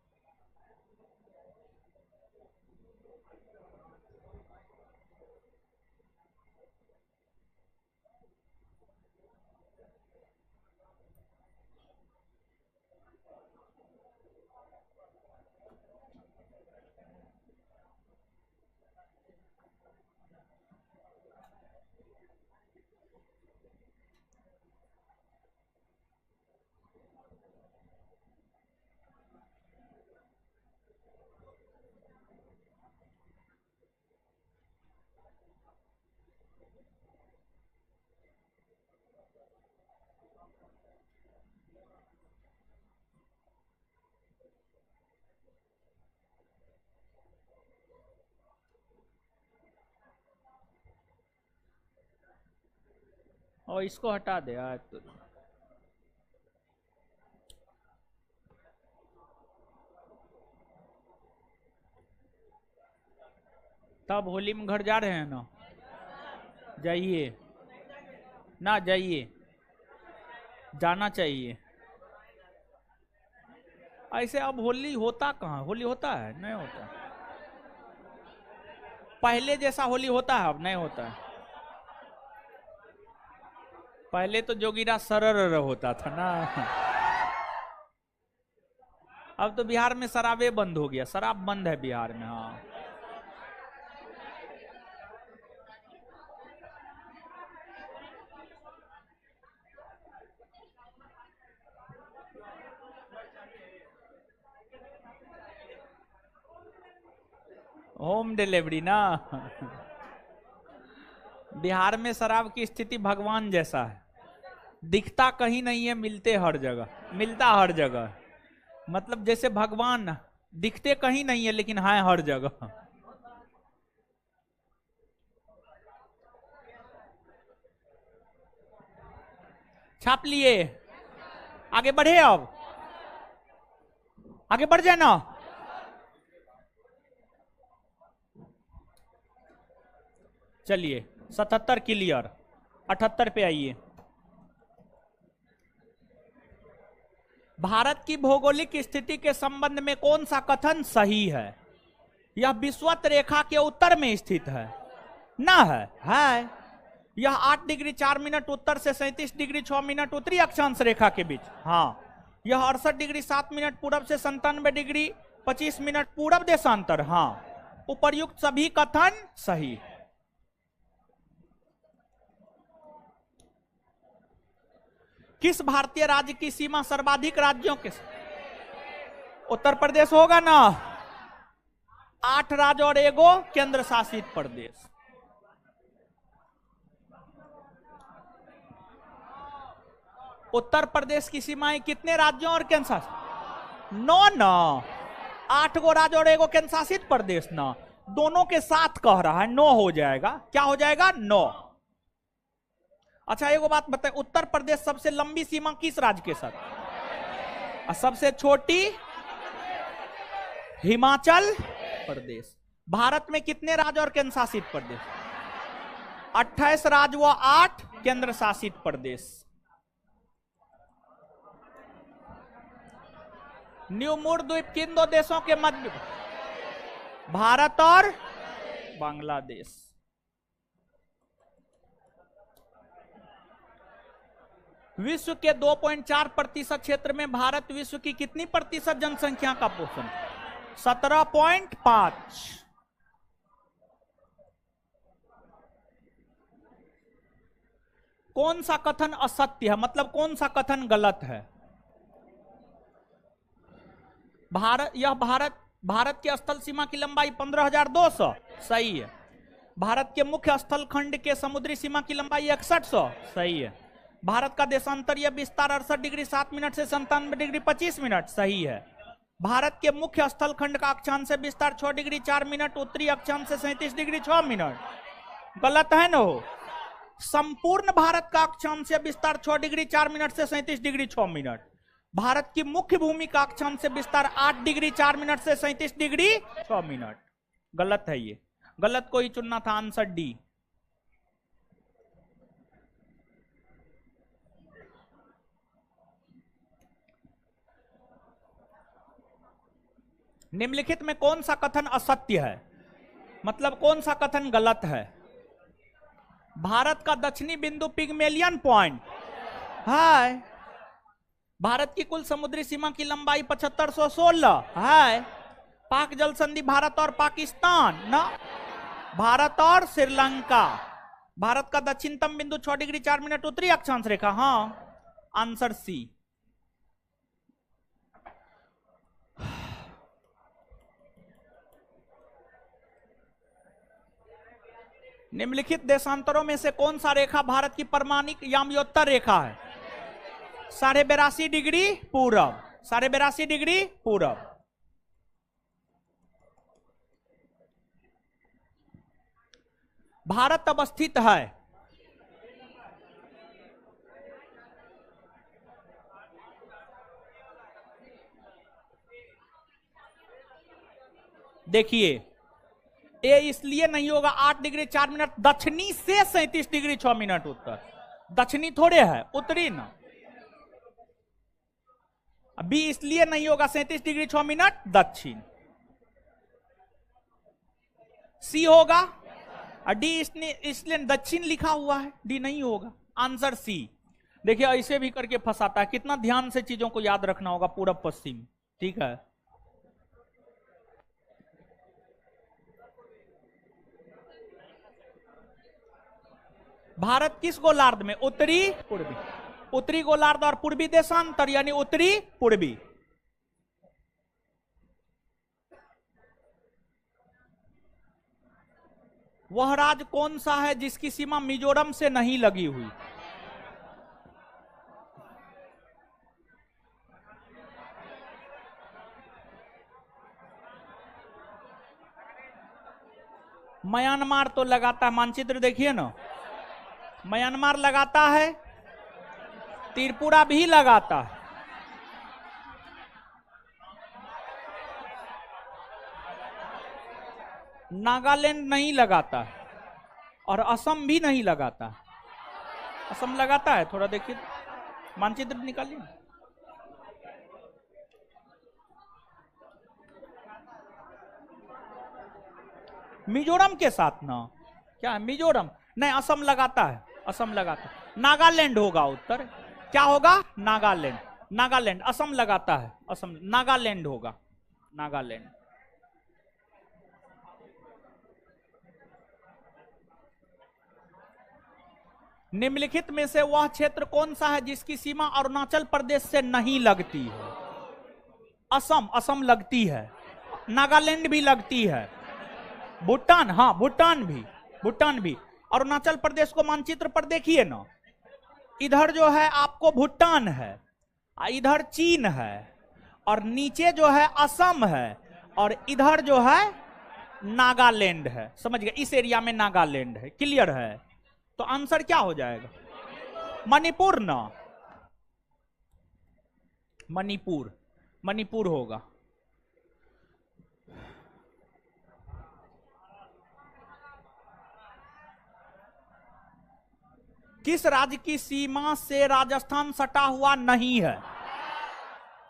A: और इसको हटा दे आज तो। तब होली में घर जा रहे हैं ना, जाइए ना, जाइए, जाना चाहिए। ऐसे अब होली होता कहाँ, होली होता है नहीं होता, पहले जैसा होली होता है अब नहीं होता है। पहले तो जोगिरा सरर होता था ना, अब तो बिहार में शराबे बंद हो गया, शराब बंद है बिहार में। हाँ होम डिलीवरी ना, बिहार में शराब की स्थिति भगवान जैसा है, दिखता कहीं नहीं है, मिलते हर जगह, मिलता हर जगह। मतलब जैसे भगवान दिखते कहीं नहीं है लेकिन हैं हर जगह। छाप लिए, आगे बढ़े, अब आगे बढ़ जाए ना। चलिए 77 क्लियर, 78 पे आइए। भारत की भौगोलिक स्थिति के संबंध में कौन सा कथन सही है? यह विषुवत रेखा के उत्तर में स्थित है, ना है। यह 8 डिग्री 4 मिनट उत्तर से 37 डिग्री 6 मिनट उत्तरी अक्षांश रेखा के बीच। हाँ, यह 68 डिग्री 7 मिनट पूरब से 97 डिग्री 25 मिनट पूरब देशांतर। हाँ, उपर्युक्त सभी कथन सही। किस भारतीय राज्य की सीमा सर्वाधिक राज्यों के साथ? उत्तर प्रदेश होगा ना। 8 राज्य और एगो केंद्र शासित प्रदेश। उत्तर प्रदेश की सीमाएं कितने राज्यों और केंद्र शासित? 9 ना, 8 गो राज्य और एगो केंद्र शासित प्रदेश ना, दोनों के साथ कह रहा है, 9 हो जाएगा। क्या हो जाएगा? 9। अच्छा एगो बात बताए, उत्तर प्रदेश सबसे लंबी सीमा किस राज्य के साथ? और सबसे छोटी हिमाचल प्रदेश। भारत में कितने राज्य और केंद्र शासित प्रदेश? 28 राज्य व 8 केंद्र शासित प्रदेश। न्यूमूर द्वीप किन दो देशों के मध्य? भारत और बांग्लादेश। विश्व के 2.4% क्षेत्र में भारत विश्व की कितनी प्रतिशत जनसंख्या का पोषण? 17.5। कौन सा कथन असत्य है, मतलब कौन सा कथन गलत है? भारत की स्थल सीमा की लंबाई 15,200 सही है। भारत के मुख्य स्थल खंड के समुद्री सीमा की लंबाई 6100 सही है। भारत का देशांतरीय विस्तार 68 डिग्री 7 मिनट से 97 डिग्री 25 मिनट सही है। भारत के मुख्य स्थल खंड का अक्षांश से विस्तार 6 डिग्री 4 मिनट उत्तरी अक्षांश से 37 डिग्री 6 मिनट गलत है ना। संपूर्ण भारत का अक्षांश से विस्तार 6 डिग्री 4 मिनट से 37 डिग्री 6 मिनट। भारत की मुख्य भूमि का अक्षांश से विस्तार 8 डिग्री 4 मिनट से 37 डिग्री 6 मिनट गलत है। ये गलत को ही चुनना था, आंसर डी। निम्नलिखित में कौन सा कथन असत्य है, मतलब कौन सा कथन गलत है? भारत का दक्षिणी बिंदु पिग्मेलियन पॉइंट है। भारत की कुल समुद्री सीमा की लंबाई 7516 है। पाक जल संधि भारत और पाकिस्तान ना, भारत और श्रीलंका। भारत का दक्षिणतम बिंदु 6 डिग्री 4 मिनट उत्तरी अक्षांश रेखा। हाँ, आंसर सी। निम्नलिखित देशांतरों में से कौन सा रेखा भारत की परमाणिक याम्योत्तर रेखा है? 82.5 डिग्री पूरब, 82.5 डिग्री पूरब। भारत अवस्थित है देखिए, ये इसलिए नहीं होगा 8 डिग्री 4 मिनट दक्षिणी से 37 डिग्री 6 मिनट उत्तर। दक्षिणी थोड़े है, उत्तरी ना। बी इसलिए नहीं होगा 37 डिग्री 6 मिनट दक्षिण। सी होगा, और डी इसलिए दक्षिण लिखा हुआ है, डी नहीं होगा। Answer C. देखिए ऐसे भी करके फंसाता है, कितना ध्यान से चीजों को याद रखना होगा, पूरब पश्चिम। ठीक है, भारत किस गोलार्ध में? उत्तरी पूर्वी। उत्तरी गोलार्ध और पूर्वी देशांतर यानी उत्तरी पूर्वी। वह राज्य कौन सा है जिसकी सीमा मिजोरम से नहीं लगी हुई? म्यांमार तो लगाता है, मानचित्र देखिए ना, म्यांमार लगाता है। त्रिपुरा भी लगाता है, नागालैंड नहीं लगाता है, और असम भी नहीं लगाता है। असम लगाता है, थोड़ा देखिए मानचित्र निकालिए। मिजोरम के साथ ना, क्या है मिजोरम? नहीं, असम लगाता है, असम लगाता है। नागालैंड होगा उत्तर, क्या होगा? नागालैंड। नागालैंड, असम लगाता है, असम, नागालैंड होगा, नागालैंड। निम्नलिखित में से वह क्षेत्र कौन सा है जिसकी सीमा अरुणाचल प्रदेश से नहीं लगती है? असम, असम लगती है, नागालैंड भी लगती है, भूटान, हाँ भूटान भी, भूटान भी। अरुणाचल प्रदेश को मानचित्र पर देखिए ना, इधर जो है आपको भूटान है, इधर चीन है, और नीचे जो है असम है, और इधर जो है नागालैंड है। समझ गए? इस एरिया में नागालैंड है। क्लियर है? तो आंसर क्या हो जाएगा? मणिपुर ना, मणिपुर, मणिपुर होगा। किस राज्य की सीमा से राजस्थान सटा हुआ नहीं है?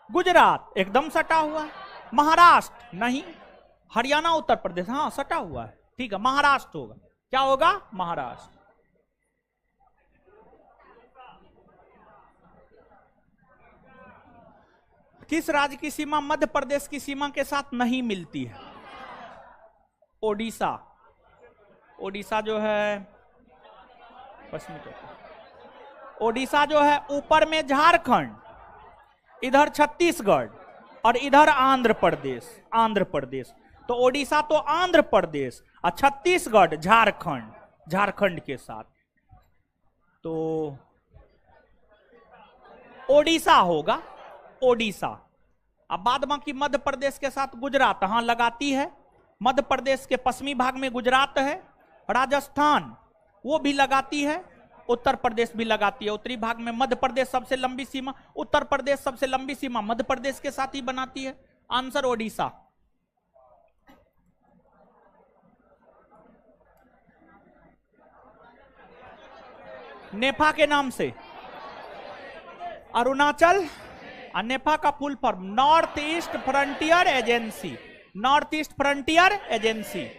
A: गुजरात एकदम सटा हुआ है। महाराष्ट्र नहीं, हरियाणा, उत्तर प्रदेश हाँ सटा हुआ है, ठीक है, महाराष्ट्र होगा। क्या होगा? महाराष्ट्र। किस राज्य की सीमा मध्य प्रदेश की सीमा के साथ नहीं मिलती है? ओडिशा, ओडिशा जो है पश्चिमी चौथा, ओडिशा जो है ऊपर में झारखंड, इधर छत्तीसगढ़, और इधर आंध्र प्रदेश, आंध्र प्रदेश। तो ओडिशा तो आंध्र प्रदेश, और छत्तीसगढ़ झारखंड, झारखंड के साथ, तो ओडिशा होगा, ओडिशा। अब बाद बाकी मध्य प्रदेश के साथ गुजरात हाँ लगाती है, मध्य प्रदेश के पश्चिमी भाग में गुजरात है, राजस्थान वो भी लगाती है, उत्तर प्रदेश भी लगाती है। उत्तरी भाग में मध्य प्रदेश सबसे लंबी सीमा, उत्तर प्रदेश सबसे लंबी सीमा मध्य प्रदेश के साथ ही बनाती है। आंसर ओडिशा। नेफा के नाम से, अरुणाचल, नेफा का full form north east frontier agency, north east frontier agency.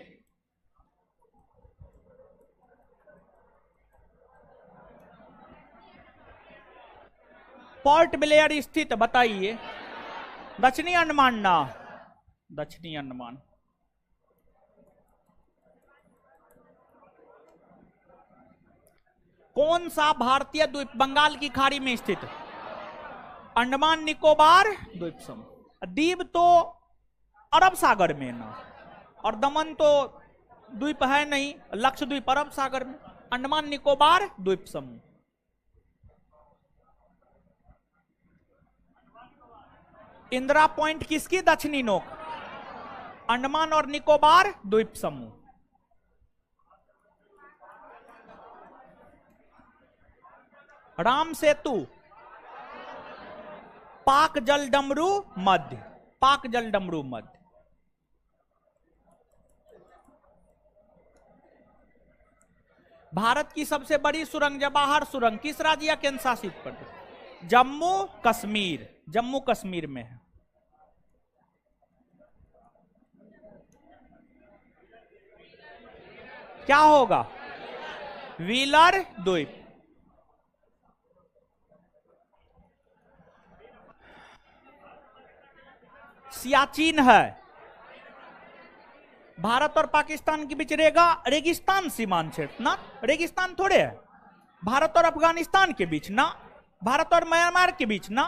A: Port Blair स्थित बताइए? दक्षिणी अंडमान ना, दक्षिणी अंडमान। कौन सा भारतीय द्वीप बंगाल की खाड़ी में स्थित है? अंडमान निकोबार द्वीप समूह। द्वीप तो अरब सागर में ना, और दमन तो द्वीप है नहीं, लक्षद्वीप अरब सागर में। अंडमान निकोबार द्वीप समूह। इंदिरा पॉइंट किसकी दक्षिणी नोक? अंडमान और निकोबार द्वीप समूह। राम सेतु पाक जल डमरू मध्य, पाक जल डमरू मध्य। भारत की सबसे बड़ी सुरंग जवाहर सुरंग किस राज्य या केंद्र शासित प्रदेश? जम्मू कश्मीर, जम्मू कश्मीर में है। क्या होगा? व्हीलर द्वीप। सियाचिन है। भारत और पाकिस्तान के बीच रेगिस्तान सीमांत क्षेत्र ना, रेगिस्तान थोड़े है। भारत और अफगानिस्तान के बीच ना, भारत और म्यांमार के बीच ना,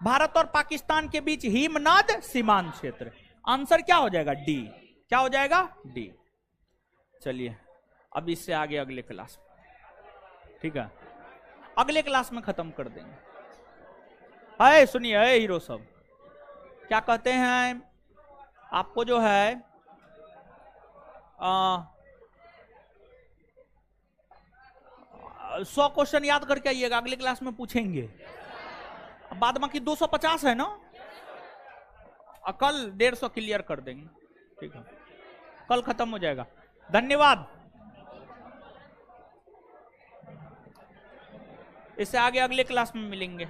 A: भारत और पाकिस्तान के बीच हिमनद सीमांत क्षेत्र। आंसर क्या हो जाएगा? डी। क्या हो जाएगा? डी। चलिए अब इससे आगे अगले क्लास में, ठीक है, अगले क्लास में खत्म कर देंगे। है सुनिए, है हीरो सब क्या कहते हैं, आपको जो है 100 क्वेश्चन याद करके आइएगा, अगले क्लास में पूछेंगे। बाद बाकी 250 है ना, कल 150 क्लियर कर देंगे, ठीक है, कल खत्म हो जाएगा। धन्यवाद। इससे आगे अगले क्लास में मिलेंगे।